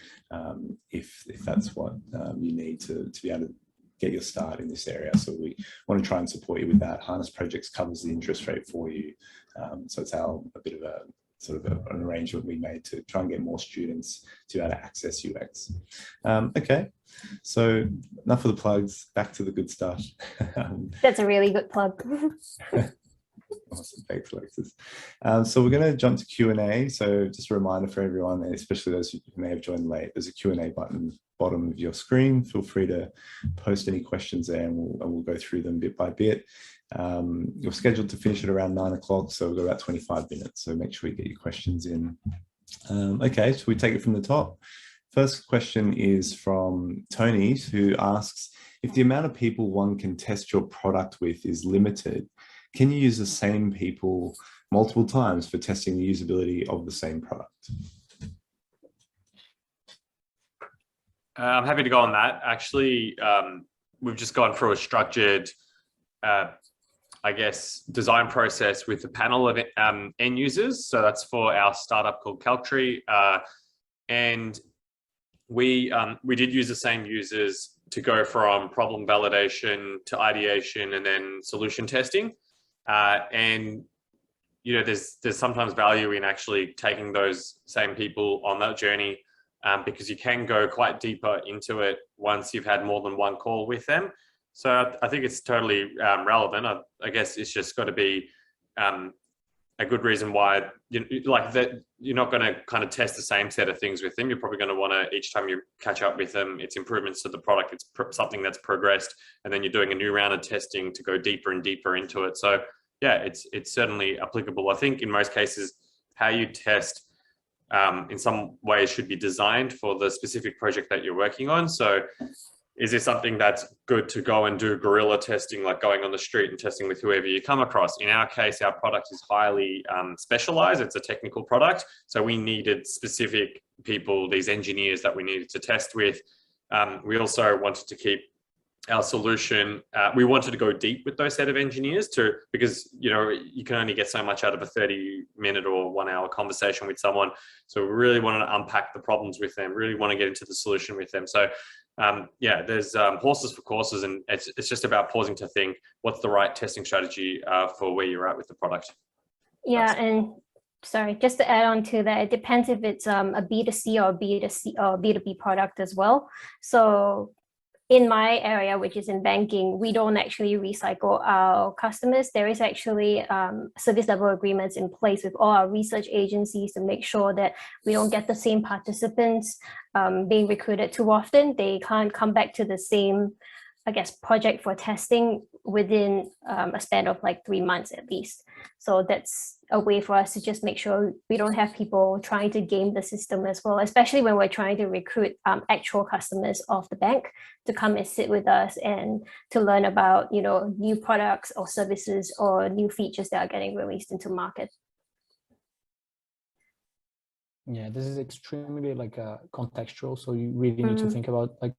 if that's what you need to be able to get your start in this area. So we want to try and support you with that. Harness Projects covers the interest rate for you. So it's a bit of a sort of an arrangement we made to try and get more students to be able to access UX. Okay, so enough of the plugs, back to the good stuff. That's a really good plug. Awesome, thanks, Alexis. So we're going to jump to Q&A. So just a reminder for everyone, and especially those who may have joined late, there's a Q&A button bottom of your screen. Feel free to post any questions there, and we'll go through them bit by bit. You're scheduled to finish at around 9 o'clock, so we've got about 25 minutes. So make sure you get your questions in. Okay, so we take it from the top. First question is from Tony, who asks, if the amount of people one can test your product with is limited, can you use the same people multiple times for testing the usability of the same product? I'm happy to go on that. Actually, we've just gone through a structured, I guess, design process with a panel of end users. So that's for our startup called Caltree. And we did use the same users to go from problem validation to ideation and then solution testing. And you know, there's sometimes value in actually taking those same people on that journey, because you can go quite deeper into it once you've had more than one call with them. So I think it's totally relevant. I guess it's just got to be a good reason why you're not going to kind of test the same set of things with them. You're probably going to want to, each time you catch up with them, it's improvements to the product, it's something that's progressed, and then you're doing a new round of testing to go deeper and deeper into it. So yeah, it's certainly applicable. I think in most cases, how you test in some ways should be designed for the specific project that you're working on. So is this something that's good to go and do guerrilla testing, like going on the street and testing with whoever you come across? In our case, our product is highly specialized. It's a technical product. So we needed specific people, these engineers that we needed to test with. We also wanted to keep our solution, we wanted to go deep with those set of engineers because, you know, you can only get so much out of a 30-minute or 1-hour conversation with someone. So we really wanted to unpack the problems with them, really want to get into the solution with them. So yeah, there's horses for courses, and it's just about pausing to think, what's the right testing strategy for where you're at with the product? Yeah, and sorry, just to add on to that, it depends if it's a B2C or B2C or B2B product as well. So in my area, which is in banking, we don't actually recycle our customers. There is actually service level agreements in place with all our research agencies to make sure that we don't get the same participants being recruited too often. They can't come back to the same, I guess, project for testing within a span of like 3 months at least. So that's a way for us to just make sure we don't have people trying to game the system as well, especially when we're trying to recruit actual customers of the bank to come and sit with us and to learn about, you know, new products or services or new features that are getting released into market. Yeah, this is extremely like contextual. So you really need to think about like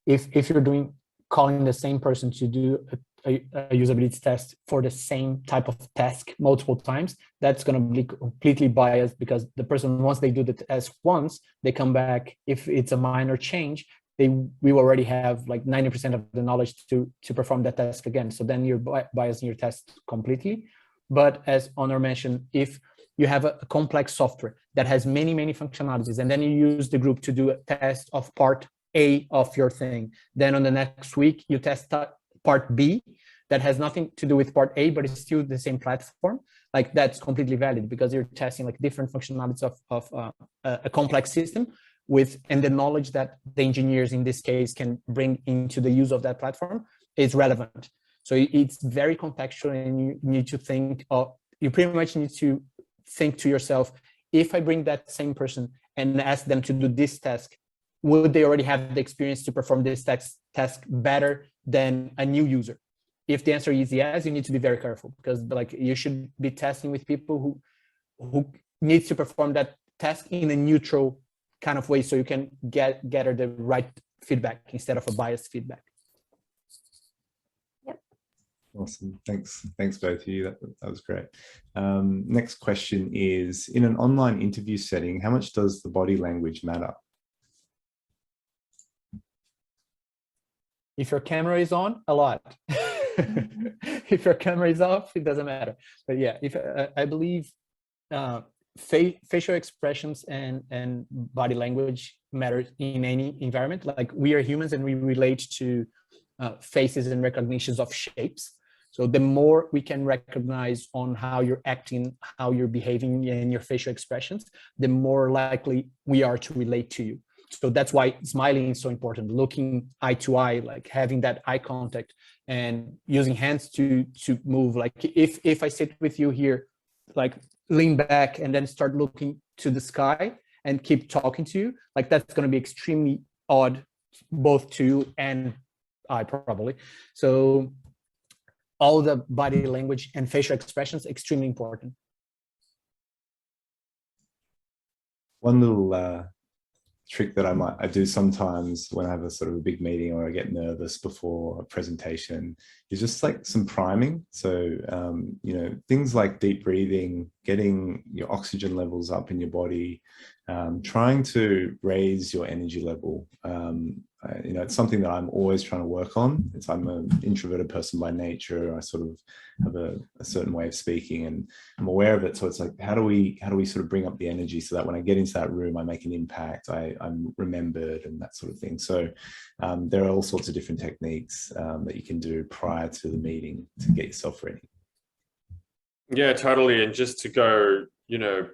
if you're calling the same person to do a usability test for the same type of task multiple times, that's going to be completely biased, because the person, once they do the test once, they come back. If it's a minor change, we already have like 90% of the knowledge to perform that task again. So then you're biasing your test completely. But as Honor mentioned, if you have a complex software that has many functionalities, and then you use the group to do a test of part A of your thing, then on the next week you test part B that has nothing to do with part A, but it's still the same platform, like that's completely valid, because you're testing like different functionalities of a complex system and the knowledge that the engineers in this case can bring into the use of that platform is relevant. So it's very contextual, and you need to think you pretty much need to think to yourself, if I bring that same person and ask them to do this task, would they already have the experience to perform this task better than a new user? If the answer is yes, you need to be very careful, because like you should be testing with people who need to perform that task in a neutral kind of way, so you can gather the right feedback instead of a biased feedback. Yep. Awesome. Thanks both of you. That was great. Next question is, in an online interview setting, how much does the body language matter? If your camera is on, a lot. If your camera is off, it doesn't matter. But yeah, I believe facial expressions and body language matter in any environment. Like, we are humans and we relate to faces and recognitions of shapes. So the more we can recognize on how you're acting, how you're behaving in your facial expressions, the more likely we are to relate to you. So that's why smiling is so important, looking eye to eye, like having that eye contact and using hands to move. Like if I sit with you here, like lean back and then start looking to the sky, and keep talking to you, like that's going to be extremely odd, both to you and I probably. So all the body language and facial expressions extremely important. One little trick that I do sometimes when I have a sort of a big meeting or I get nervous before a presentation is just like some priming. So, you know, things like deep breathing, getting your oxygen levels up in your body, trying to raise your energy level. You know, it's something that I'm always trying to work on. I'm an introverted person by nature. I sort of have a certain way of speaking and I'm aware of it. So it's like, how do we sort of bring up the energy so that when I get into that room, I make an impact, I'm remembered and that sort of thing. So there are all sorts of different techniques that you can do prior to the meeting to get yourself ready. Yeah, totally. And just to go, you know,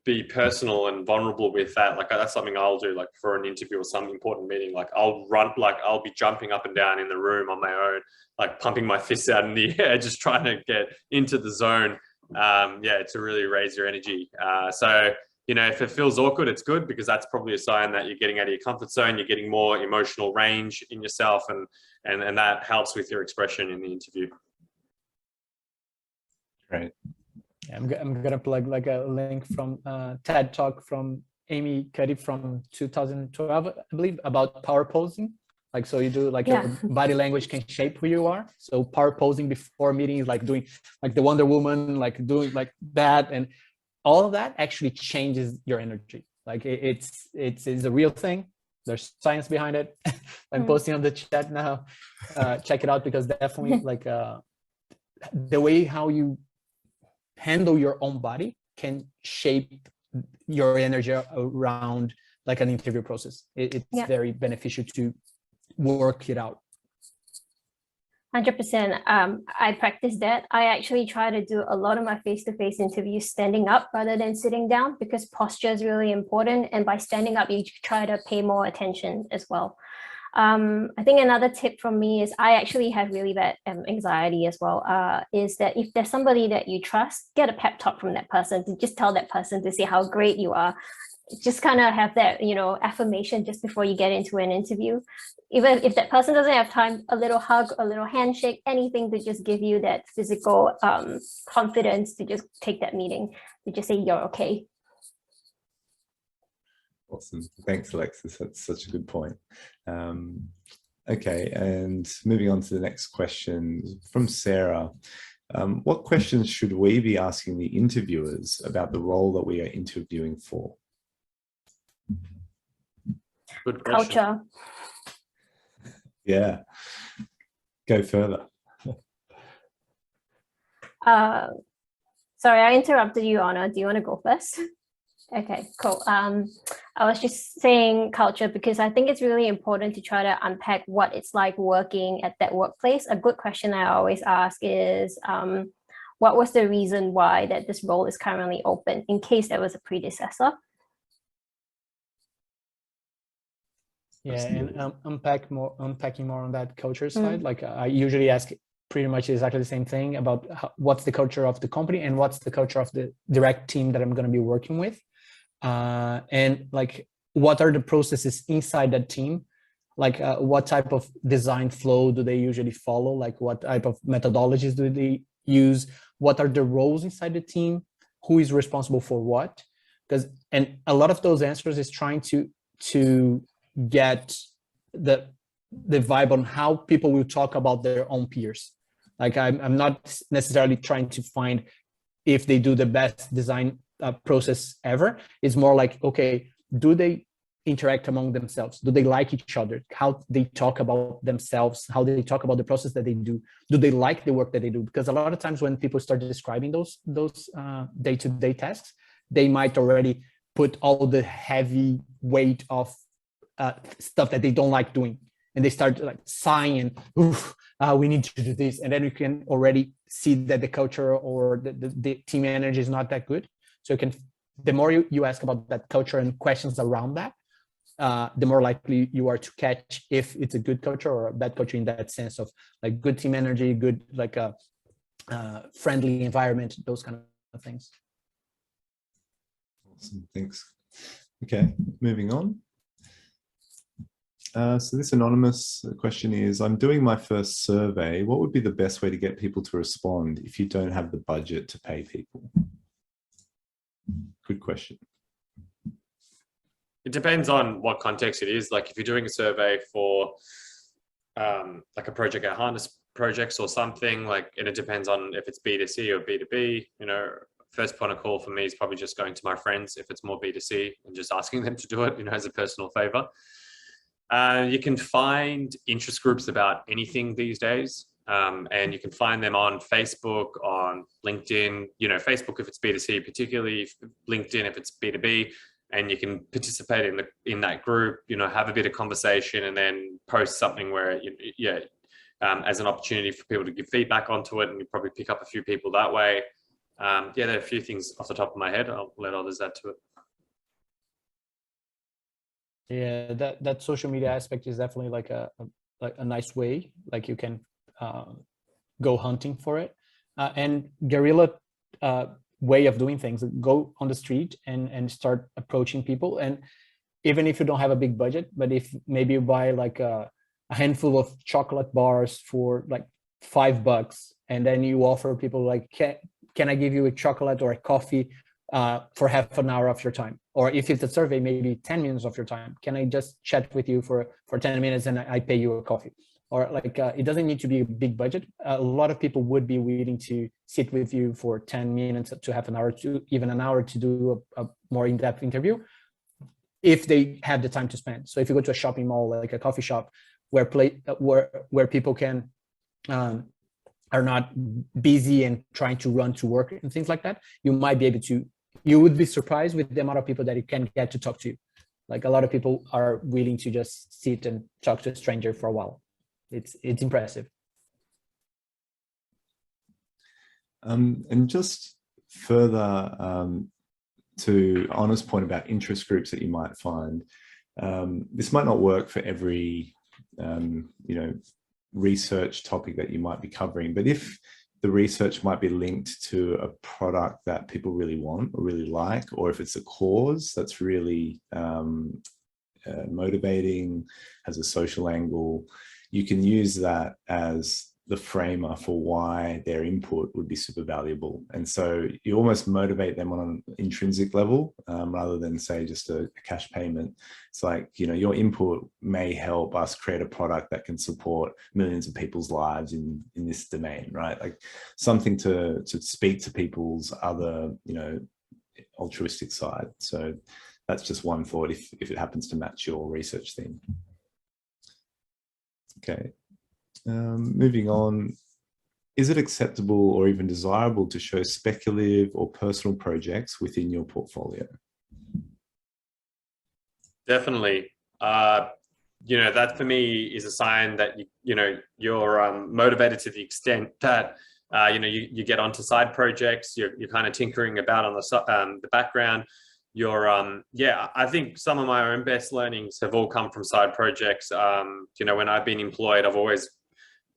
be personal and vulnerable with that, like that's something I'll do, like for an interview or some important meeting, like I'll be jumping up and down in the room on my own, like pumping my fists out in the air, just trying to get into the zone, yeah, to really raise your energy. So, you know, if it feels awkward, it's good, because that's probably a sign that you're getting out of your comfort zone, you're getting more emotional range in yourself, and that helps with your expression in the interview. Great. I'm gonna plug like a link from TED Talk from Amy Cuddy from 2012, I believe, about power posing. Like, so you do like your body language can shape who you are. So power posing before meetings, like doing like the Wonder Woman, like doing like that, and all of that actually changes your energy. Like it's a real thing. There's science behind it. I'm posting on the chat now. Check it out, because definitely like the way how you handle your own body can shape your energy around like an interview process. It's very beneficial to work it out. 100%. I practice that. I actually try to do a lot of my face-to-face interviews standing up rather than sitting down, because posture is really important. And by standing up, you try to pay more attention as well. I think another tip from me is I actually have really bad anxiety as well, is that if there's somebody that you trust, get a pep talk from that person, to just tell that person to say how great you are. Just kind of have that, you know, affirmation just before you get into an interview. Even if that person doesn't have time, a little hug, a little handshake, anything to just give you that physical confidence to just take that meeting, to just say you're okay. Awesome. Thanks, Alexis. That's such a good point. Okay, and moving on to the next question from Sarah. What questions should we be asking the interviewers about the role that we are interviewing for? Good question. Culture. Yeah. Go further. Sorry, I interrupted you, Anna. Do you want to go first? Okay, cool. I was just saying culture because I think it's really important to try to unpack what it's like working at that workplace. A good question I always ask is, what was the reason why that this role is currently open, in case there was a predecessor? Yeah, and unpacking more on that culture side. Like I usually ask pretty much exactly the same thing about what's the culture of the company and what's the culture of the direct team that I'm going to be working with. And like, what are the processes inside that team? Like what type of design flow do they usually follow? Like what type of methodologies do they use? What are the roles inside the team? Who is responsible for what? And a lot of those answers is trying to get the vibe on how people will talk about their own peers. Like I'm not necessarily trying to find if they do the best design process ever. It's more like, okay, do they interact among themselves? Do they like each other? How they talk about themselves? How they talk about the process that they do? Do they like the work that they do? Because a lot of times when people start describing those day-to-day tasks, they might already put all the heavy weight of stuff that they don't like doing, and they start like sighing and oof, we need to do this, and then you can already see that the culture or the team energy is not that good. So you can, the more you ask about that culture and questions around that, the more likely you are to catch if it's a good culture or a bad culture, in that sense of like good team energy, good like a friendly environment, those kind of things. Awesome, thanks. Okay, moving on. So this anonymous question is, I'm doing my first survey. What would be the best way to get people to respond if you don't have the budget to pay people? Good question. It depends on what context it is. Like if you're doing a survey for like a project at Harness projects or something, like, and it depends on if it's B2C or B2B, you know, first point of call for me is probably just going to my friends if it's more B2C and just asking them to do it, you know, as a personal favor. You can find interest groups about anything these days. And you can find them on Facebook, on LinkedIn, you know, Facebook if it's B2C, particularly LinkedIn if it's B2B, and you can participate in that group, you know, have a bit of conversation and then post something where, as an opportunity for people to give feedback onto it, and you probably pick up a few people that way. Yeah, there are a few things off the top of my head. I'll let others add to it. Yeah, that social media aspect is definitely like a nice way, like you can go hunting for it. And guerrilla way of doing things, go on the street and start approaching people. And even if you don't have a big budget, but if maybe you buy like a handful of chocolate bars for like $5, and then you offer people like, can I give you a chocolate or a coffee for half an hour of your time? Or if it's a survey, maybe 10 minutes of your time. Can I just chat with you for 10 minutes and I pay you a coffee? Or like, it doesn't need to be a big budget. A lot of people would be willing to sit with you for 10 minutes to half an hour to even an hour to do a more in-depth interview if they have the time to spend. So if you go to a shopping mall, like a coffee shop, where people can are not busy and trying to run to work and things like that, you might be able to, you would be surprised with the amount of people that you can get to talk to. Like a lot of people are willing to just sit and talk to a stranger for a while. It's impressive. And just further to Anna's point about interest groups that you might find, this might not work for every research topic that you might be covering, but if the research might be linked to a product that people really want or really like, or if it's a cause that's really motivating, has a social angle, you can use that as the framer for why their input would be super valuable. And so you almost motivate them on an intrinsic level rather than say just a cash payment. It's like, you know, your input may help us create a product that can support millions of people's lives in this domain, right? Like something to speak to people's other, you know, altruistic side. So that's just one thought if it happens to match your research theme. Okay. Moving on, is it acceptable or even desirable to show speculative or personal projects within your portfolio? Definitely. You know, that for me is a sign that, you're motivated to the extent that, you get onto side projects, you're kind of tinkering about on the background. I think some of my own best learnings have all come from side projects. When I've been employed, I've always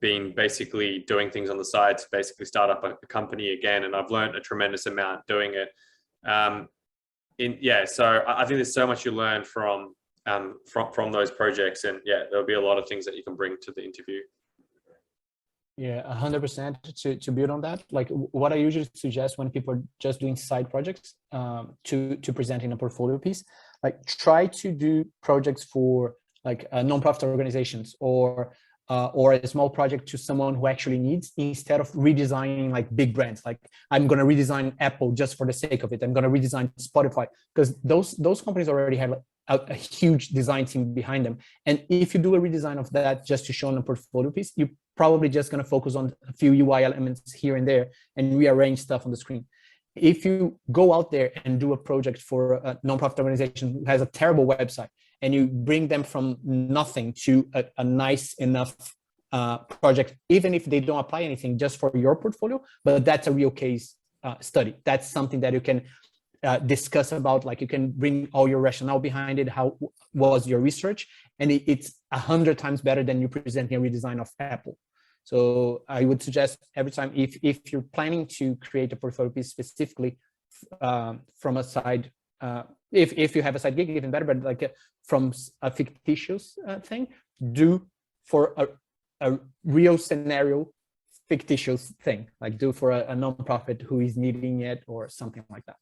been basically doing things on the side to basically start up a company again, and I've learned a tremendous amount doing it. So I think there's so much you learn from those projects, and there'll be a lot of things that you can bring to the interview. Yeah, 100% to build on that. Like what I usually suggest when people are just doing side projects to present in a portfolio piece, like try to do projects for like nonprofit organizations or a small project to someone who actually needs, instead of redesigning like big brands. Like I'm going to redesign Apple just for the sake of it. I'm going to redesign Spotify, because those companies already have a huge design team behind them. And if you do a redesign of that just to show on a portfolio piece, you're probably just going to focus on a few UI elements here and there and rearrange stuff on the screen. If you go out there and do a project for a nonprofit organization who has a terrible website, and you bring them from nothing to a nice enough project, even if they don't apply anything, just for your portfolio, but that's a real case study. That's something that you can discuss about, like you can bring all your rationale behind it, how was your research, and it's 100 times better than you presenting a redesign of Apple. So I would suggest every time, if you're planning to create a portfolio piece specifically from a side if you have a side gig, even better, but like from a fictitious thing, do for a real scenario fictitious thing, like do for a nonprofit who is needing it or something like that.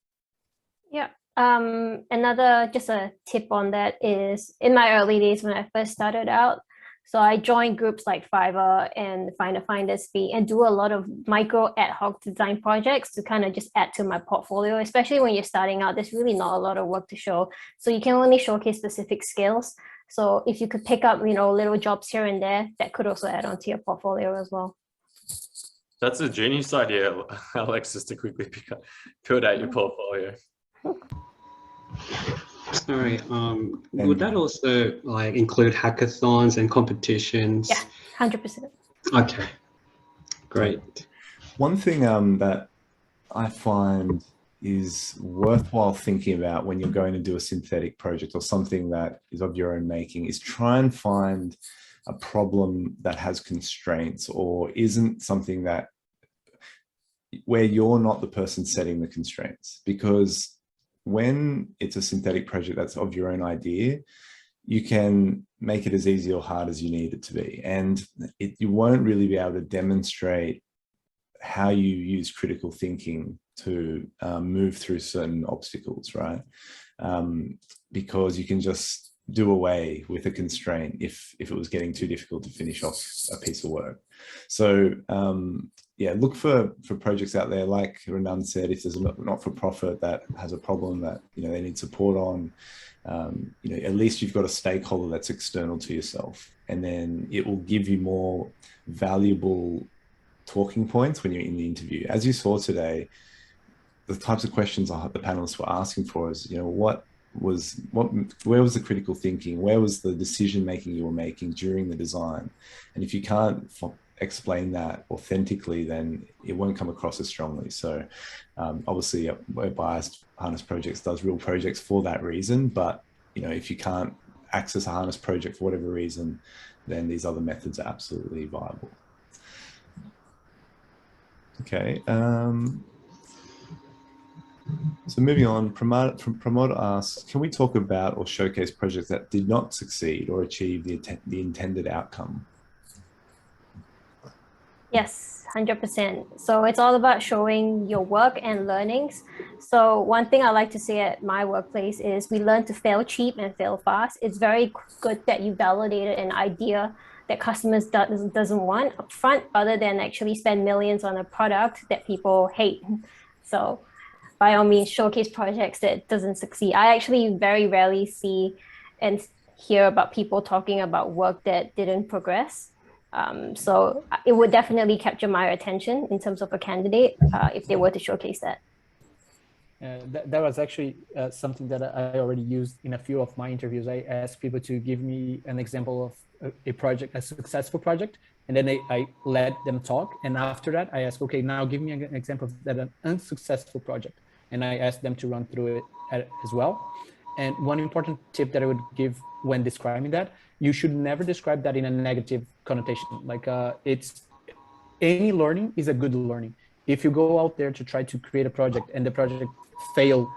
Yeah. Another just a tip on that is in my early days when I first started out, so I joined groups like Fiverr and Find a Finder's Fee and do a lot of micro ad hoc design projects to kind of just add to my portfolio, especially when you're starting out. There's really not a lot of work to show, so you can only showcase specific skills. So if you could pick up, little jobs here and there, that could also add on to your portfolio as well. That's a genius idea, Alexis, to quickly build out your portfolio. Sorry, would that also like include hackathons and competitions? Yeah, 100%. Okay, great. One thing that I find is worthwhile thinking about when you're going to do a synthetic project or something that is of your own making is try and find a problem that has constraints or isn't something that where you're not the person setting the constraints, because when it's a synthetic project that's of your own idea, you can make it as easy or hard as you need it to be. And you won't really be able to demonstrate how you use critical thinking to move through certain obstacles, right? Because you can just do away with a constraint if it was getting too difficult to finish off a piece of work. So yeah, look for projects out there, like Renan said, if there's a not-for-profit that has a problem that they need support on, at least you've got a stakeholder that's external to yourself, and then it will give you more valuable talking points when you're in the interview. As you saw today, the types of questions the panelists were asking for is, where was the critical thinking? Where was the decision making you were making during the design? And if you can't explain that authentically, then it won't come across as strongly. So obviously we're biased. Harness Projects does real projects for that reason, but if you can't access a Harness project for whatever reason, then these other methods are absolutely viable. Okay. So moving on, Promoter asks, can we talk about or showcase projects that did not succeed or achieve the intended outcome? Yes, 100%. So it's all about showing your work and learnings. So one thing I like to say at my workplace is we learn to fail cheap and fail fast. It's very good that you validated an idea that customers doesn't want upfront, other than actually spend millions on a product that people hate. So by all means, showcase projects that doesn't succeed. I actually very rarely see and hear about people talking about work that didn't progress. So it would definitely capture my attention in terms of a candidate if they were to showcase that. That was actually something that I already used in a few of my interviews. I asked people to give me an example of a project, a successful project, and then I let them talk. And after that, I asked, okay, now give me an example of that, an unsuccessful project. And I asked them to run through it as well. And one important tip that I would give when describing that, you should never describe that in a negative connotation. Like any learning is a good learning. If you go out there to try to create a project and the project failed,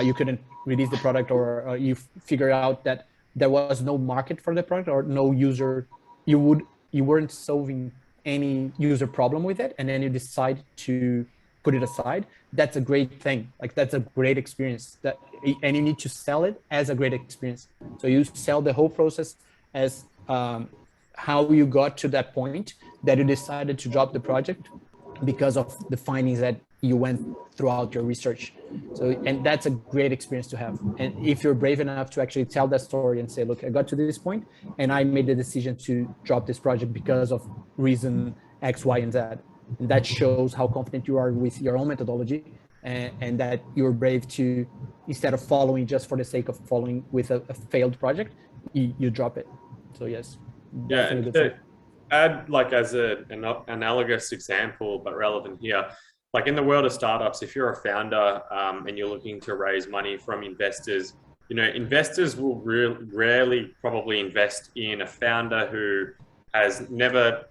you couldn't release the product, or you figure out that there was no market for the product or no user, you weren't solving any user problem with it, and then you decide to put it aside, that's a great thing. Like that's a great experience, and you need to sell it as a great experience. So you sell the whole process as how you got to that point that you decided to drop the project because of the findings that you went throughout your research. So, and that's a great experience to have. And if you're brave enough to actually tell that story and say, look, I got to this point and I made the decision to drop this project because of reason X, Y, and Z. And that shows how confident you are with your own methodology, and that you're brave to, instead of following just for the sake of following with a failed project, you drop it. So yes. Yeah, and to add, like, as an analogous example, but relevant here, like in the world of startups, if you're a founder and you're looking to raise money from investors, investors will rarely probably invest in a founder who has never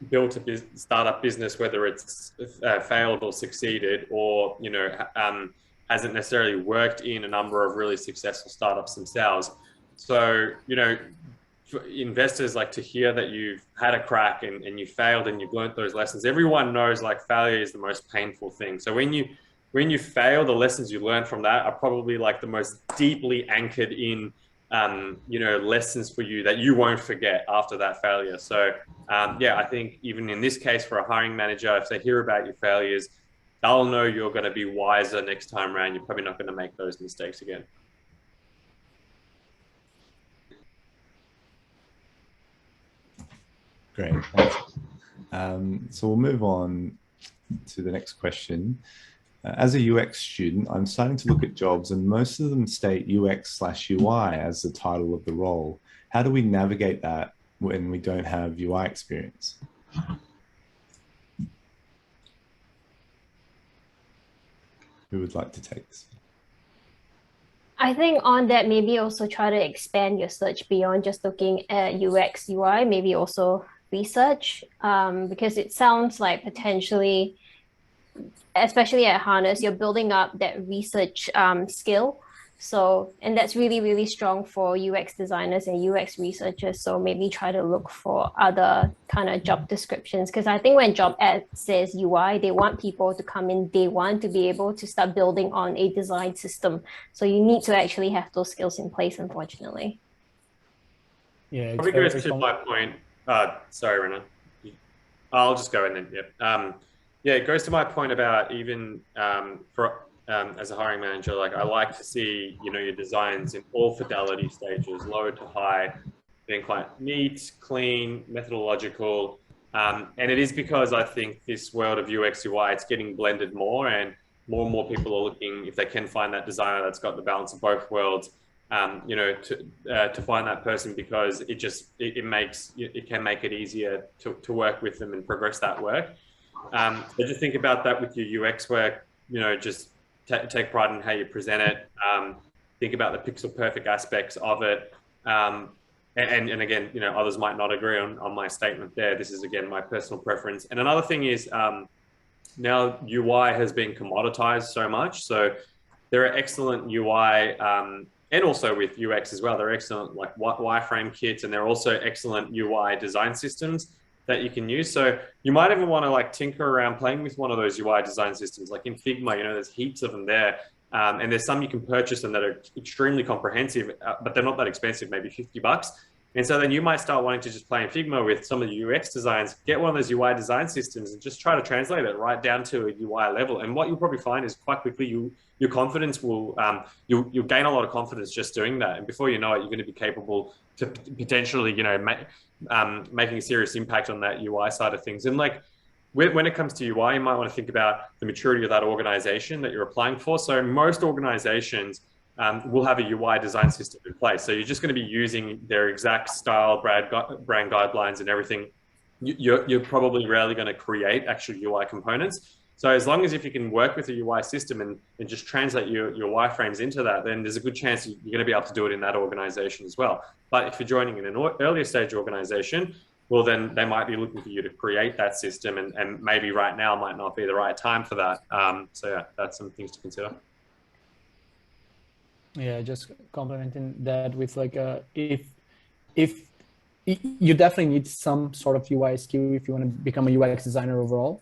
built a startup business, whether it's failed or succeeded, or hasn't necessarily worked in a number of really successful startups themselves. So, you know, for investors like to hear that you've had a crack and you failed and you've learned those lessons. Everyone knows like failure is the most painful thing. So when you fail, the lessons you learn from that are probably like the most deeply anchored in, you know, lessons for you that you won't forget after that failure. So yeah, I think even in this case for a hiring manager, if they hear about your failures, they'll know you're going to be wiser next time around. You're probably not going to make those mistakes again. Great, thanks. So we'll move on to the next question. As a UX student, I'm starting to look at jobs and most of them state UX/UI as the title of the role. How do we navigate that when we don't have UI experience? Who would like to take this? I think on that, maybe also try to expand your search beyond just looking at UX, UI, maybe also research, because it sounds like potentially, especially at Harness, you're building up that research skill. So, and that's really, really strong for UX designers and UX researchers. So maybe try to look for other kind of job descriptions. Because I think when job ad says UI, they want people to come in day one to be able to start building on a design system. So you need to actually have those skills in place, unfortunately. Yeah, Probably goes to my point. Sorry, Rena. I'll just go in then. Yep. Yeah, it goes to my point about even as a hiring manager, like I like to see, you know, your designs in all fidelity stages, low to high, being quite neat, clean, methodological. And it is because I think this world of UX UI, it's getting blended more and more people are looking, if they can find that designer that's got the balance of both worlds, you know, to find that person, because it can make it easier to work with them and progress that work. So just think about that with your UX work, you know, just take pride in how you present it. Think about the pixel perfect aspects of it. And again, you know, others might not agree on my statement there. This is, again, my personal preference. And another thing is now UI has been commoditized so much. So there are excellent UI and also with UX as well. They're excellent like wireframe kits, and they're also excellent UI design systems that you can use. So you might even want to like tinker around playing with one of those UI design systems, like in Figma, you know, there's heaps of them there. And there's some you can purchase and that are extremely comprehensive, but they're not that expensive, maybe $50. And so then you might start wanting to just play in Figma with some of the UX designs, get one of those UI design systems and just try to translate it right down to a UI level. And what you'll probably find is quite quickly, your confidence will, you'll gain a lot of confidence just doing that. And before you know it, you're going to be capable to potentially, you know, making a serious impact on that UI side of things. And like, when it comes to UI, you might want to think about the maturity of that organization that you're applying for. So most organizations will have a UI design system in place. So you're just going to be using their exact style, brand guidelines and everything. You're probably rarely going to create actual UI components. So as long as if you can work with a UI system and just translate your wireframes into that, then there's a good chance you're going to be able to do it in that organization as well. But if you're joining in an earlier stage organization, well, then they might be looking for you to create that system, and maybe right now might not be the right time for that. So yeah, that's some things to consider. Yeah, just complementing that with like if you definitely need some sort of UI skill if you want to become a UX designer overall.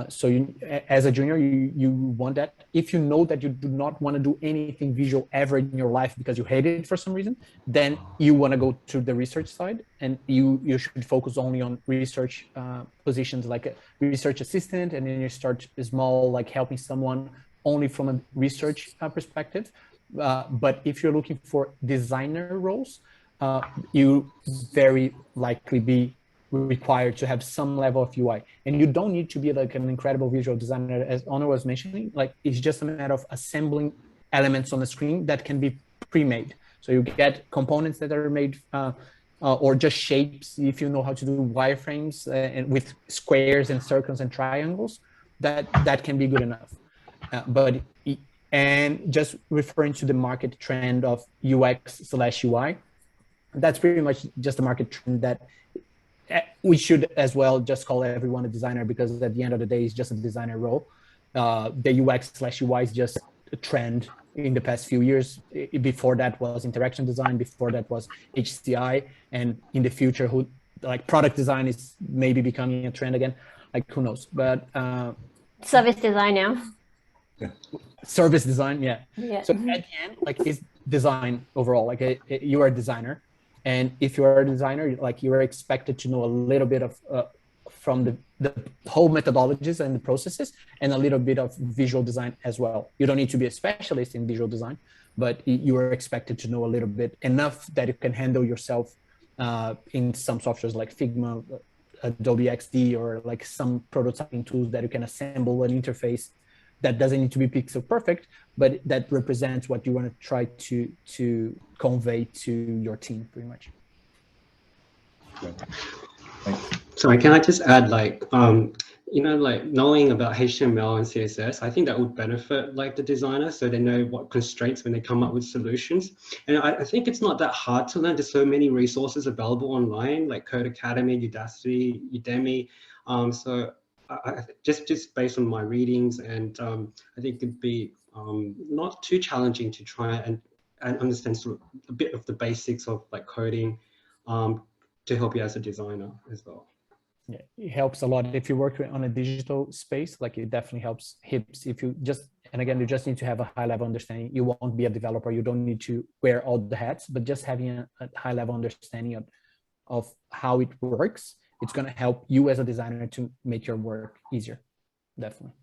So you, as a junior, you want that. If you know that you do not want to do anything visual ever in your life because you hate it for some reason, then you want to go to the research side, and you should focus only on research positions like a research assistant, and then you start small, like helping someone only from a research perspective. But if you're looking for designer roles, you very likely be required to have some level of UI, and you don't need to be like an incredible visual designer, as Honor was mentioning. Like, it's just a matter of assembling elements on the screen that can be pre-made. So you get components that are made, or just shapes. If you know how to do wireframes and with squares and circles and triangles, that can be good enough. And just referring to the market trend of UX/UI, that's pretty much just a market trend that we should as well just call everyone a designer, because at the end of the day, it's just a designer role. The UX/UI is just trend in the past few years. Before that was interaction design, before that was HCI, and in the future, like product design is maybe becoming a trend again. Like who knows? But service design now. Service design, yeah. So Mm-hmm. at the end, like it's design overall. Like you are a designer, and if you are a designer, like you are expected to know a little bit of from the whole methodologies and the processes, and a little bit of visual design as well. You don't need to be a specialist in visual design, but you are expected to know a little bit, enough that you can handle yourself in some softwares like Figma, Adobe XD, or like some prototyping tools that you can assemble an interface that doesn't need to be pixel perfect, but that represents what you want to try to convey to your team, pretty much. Thanks. Sorry, can I just add, like, you know, like knowing about HTML and CSS, I think that would benefit like the designer, so they know what constraints when they come up with solutions. And I think it's not that hard to learn. There's so many resources available online, like Code Academy, Udacity, Udemy. So just based on my readings, and I think it'd be not too challenging to try and understand sort of a bit of the basics of like coding to help you as a designer as well. Yeah, it helps a lot if you work on a digital space. Like it definitely helps. If you just, and again, you just need to have a high level understanding. You won't be a developer. You don't need to wear all the hats, but just having a high level understanding of how it works, it's going to help you as a designer to make your work easier. Definitely.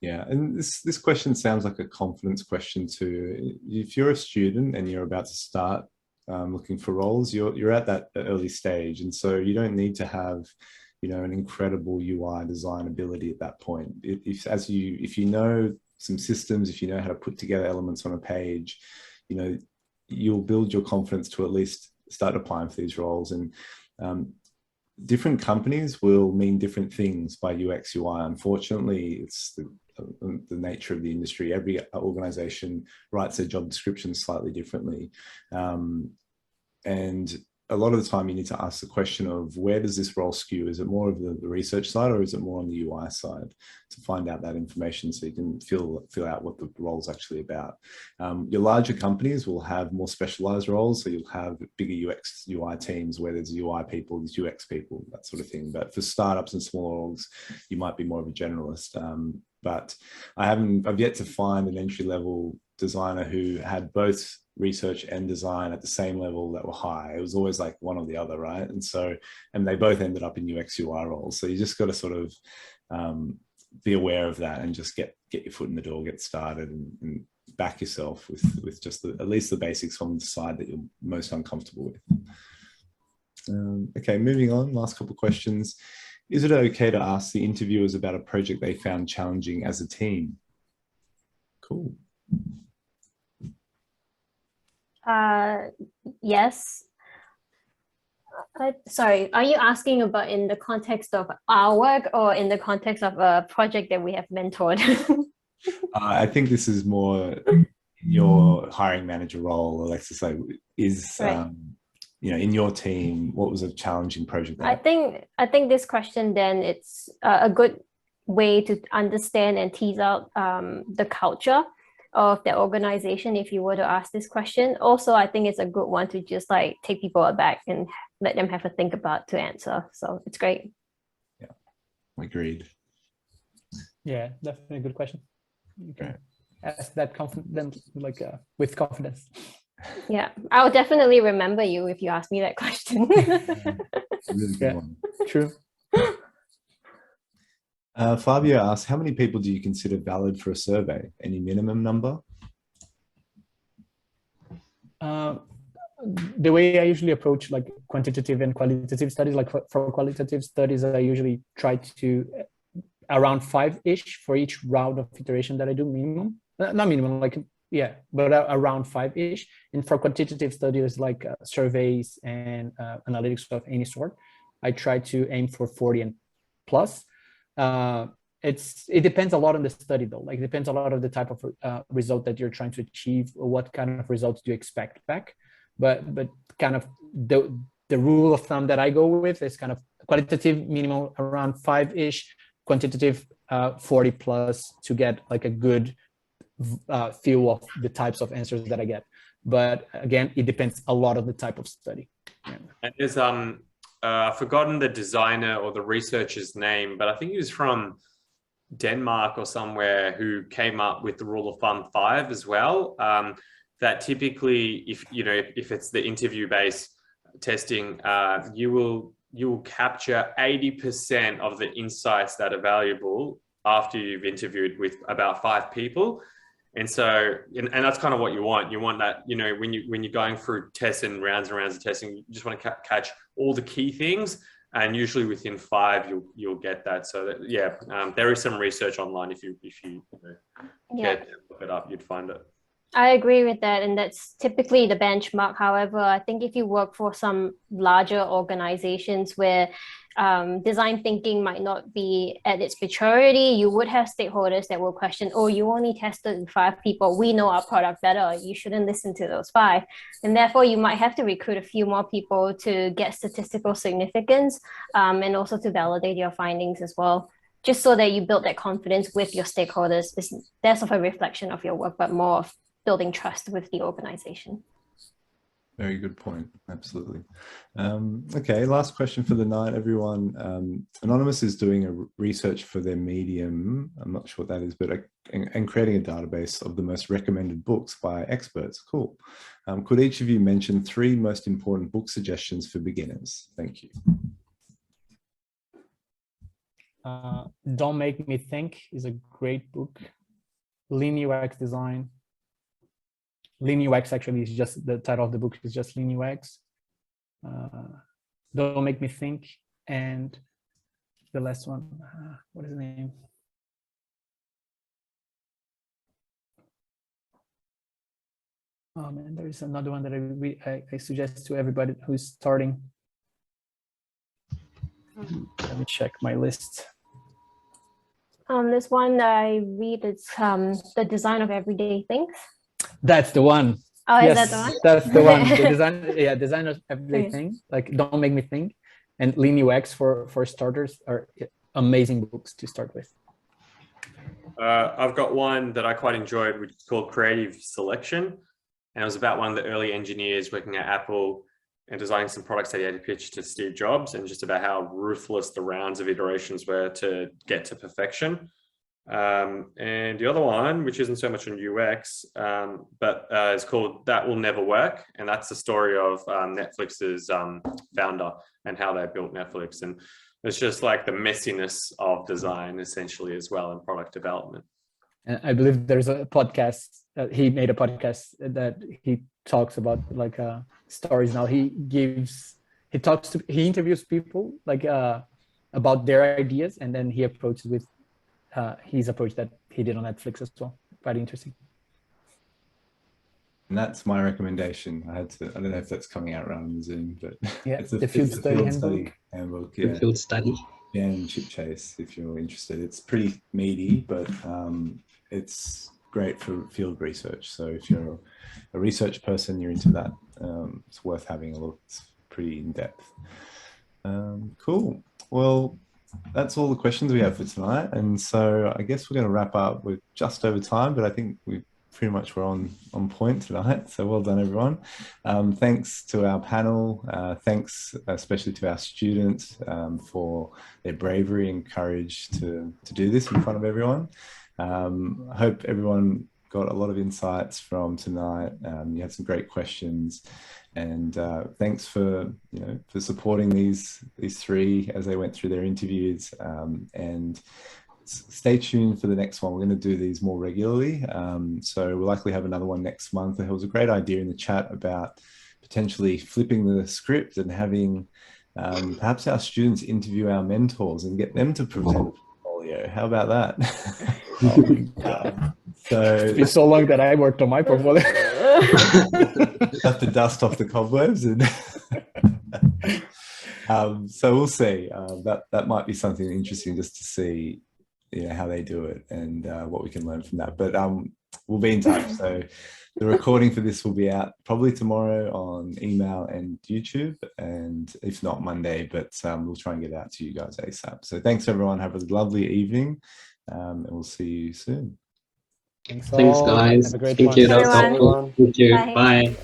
Yeah. And this question sounds like a confidence question too. If you're a student and you're about to start looking for roles, you're at that early stage, and so you don't need to have, you know, an incredible UI design ability at that point. If you know some systems, if you know how to put together elements on a page, you know, you'll build your confidence to at least start applying for these roles. And different companies will mean different things by UX UI. Unfortunately, it's the nature of the industry. Every organization writes their job description slightly differently. And a lot of the time you need to ask the question of, where does this role skew? Is it more of the research side, or is it more on the UI side, to find out that information so you can feel out what the role is actually about. Your larger companies will have more specialized roles, so you'll have bigger UX UI teams where there's UI people, there's UX people, that sort of thing. But for startups and smaller orgs, you might be more of a generalist. But I've yet to find an entry-level designer who had both research and design at the same level that were high. It was always like one or the other, right? And they both ended up in UX UI roles. So you just got to sort of be aware of that and just get your foot in the door, get started, and back yourself with just at least the basics from the side that you're most uncomfortable with. Okay, moving on, last couple of questions. Is it okay to ask the interviewers about a project they found challenging as a team? Cool. Yes. Sorry, are you asking about in the context of our work or in the context of a project that we have mentored? I think this is more your hiring manager role, Alexis. Like, is right. You know, in your team, what was a challenging project? I think this question then, it's a good way to understand and tease out the culture of the organization if you were to ask this question. Also, I think it's a good one to just like take people aback and let them have a think about to answer. So it's great. Yeah, agreed. Yeah, definitely a good question. You can Right. ask that confident, like with confidence. Yeah, I'll definitely remember you if you ask me that question. Really good one. True. Fabio asks, how many people do you consider valid for a survey? Any minimum number? The way I usually approach like quantitative and qualitative studies, like for qualitative studies, I usually try to around 5-ish for each round of iteration that I do, minimum. Not minimum, like, yeah, but around 5-ish. And for quantitative studies like surveys and analytics of any sort, I try to aim for 40 and plus. It depends a lot on the study though. Like, it depends a lot of the type of result that you're trying to achieve, or what kind of results do you expect back. But kind of the rule of thumb that I go with is kind of qualitative minimum around 5-ish, quantitative 40 plus, to get like a good feel of the types of answers that I get. But again, it depends a lot on the type of study. Yeah. And there's I've forgotten the designer or the researcher's name, but I think he was from Denmark or somewhere, who came up with the rule of thumb 5 as well. That typically, if it's the interview-based testing, you will capture 80% of the insights that are valuable after you've interviewed with about 5 people. And so, and that's kind of what you want. You want that, when you're going through tests and rounds of testing, you just want to catch all the key things. And usually within 5, you'll get that. So that, yeah, there is some research online. If you look it up, you'd find it. I agree with that, and that's typically the benchmark. However, I think if you work for some larger organizations where design thinking might not be at its maturity, you would have stakeholders that will question, oh, you only tested 5 people. We know our product better. You shouldn't listen to those 5. And therefore, you might have to recruit a few more people to get statistical significance, and also to validate your findings as well, just so that you build that confidence with your stakeholders. It's less of a reflection of your work, but more of building trust with the organization. Very good point. Absolutely. Okay, last question for the night, everyone. Anonymous is doing a research for their Medium. I'm not sure what that is, but and creating a database of the most recommended books by experts. Cool. Could each of you mention 3 most important book suggestions for beginners? Thank you. Don't Make Me Think is a great book. Lean UX Design. Lean UX actually is just the title of the book, is just Lean UX. Don't Make Me Think, and the last one, what is the name? Oh man, there is another one that I suggest to everybody who's starting. Let me check my list. This one that I read is The Design of Everyday Things. That's the one. Oh, yes, is that the one? That's the one. The design, yeah, Design of Everyday Thing. Like Don't Make Me Think and Lean UX for starters are amazing books to start with. I've got one that I quite enjoyed, which is called Creative Selection. And it was about one of the early engineers working at Apple and designing some products that he had to pitch to Steve Jobs, and just about how ruthless the rounds of iterations were to get to perfection. And the other one, which isn't so much on UX, but it's called That Will Never Work. And that's the story of Netflix's founder and how they built Netflix. And it's just like the messiness of design essentially as well in product development. And I believe there's a podcast that he made a podcast that he talks about like stories now. He interviews people like about their ideas, and then he approaches with his approach that he did on Netflix as well. Quite interesting. And that's my recommendation. I don't know if that's coming out around Zoom, but yeah, it's the Field Study Handbook. Yeah. The Field Study. And Chip Chase, if you're interested. It's pretty meaty, but it's great for field research. So if you're a research person, you're into that, it's worth having a look. It's pretty in-depth. Cool. Well, that's all the questions we have for tonight. And so I guess we're going to wrap up. We're just over time, but I think we pretty much were on point tonight. So well done, everyone. Thanks to our panel. Thanks especially to our students for their bravery and courage to do this in front of everyone. I hope everyone got a lot of insights from tonight. You had some great questions, and thanks for supporting these 3 as they went through their interviews. And stay tuned for the next one. We're going to do these more regularly, so we'll likely have another one next month. There was a great idea in the chat about potentially flipping the script and having perhaps our students interview our mentors and get them to present a portfolio. How about that? Oh my God. So it's been so long that I worked on my portfolio. Have to dust off the cobwebs, and so we'll see. That might be something interesting just to see, how they do it and what we can learn from that. But we'll be in touch. So the recording for this will be out probably tomorrow on email and YouTube, and if not Monday, but we'll try and get it out to you guys ASAP. So thanks everyone. Have a lovely evening, and we'll see you soon. Thanks, all. guys. Have a great Thank one. you. That was Everyone. helpful. Thank you. Bye. Bye.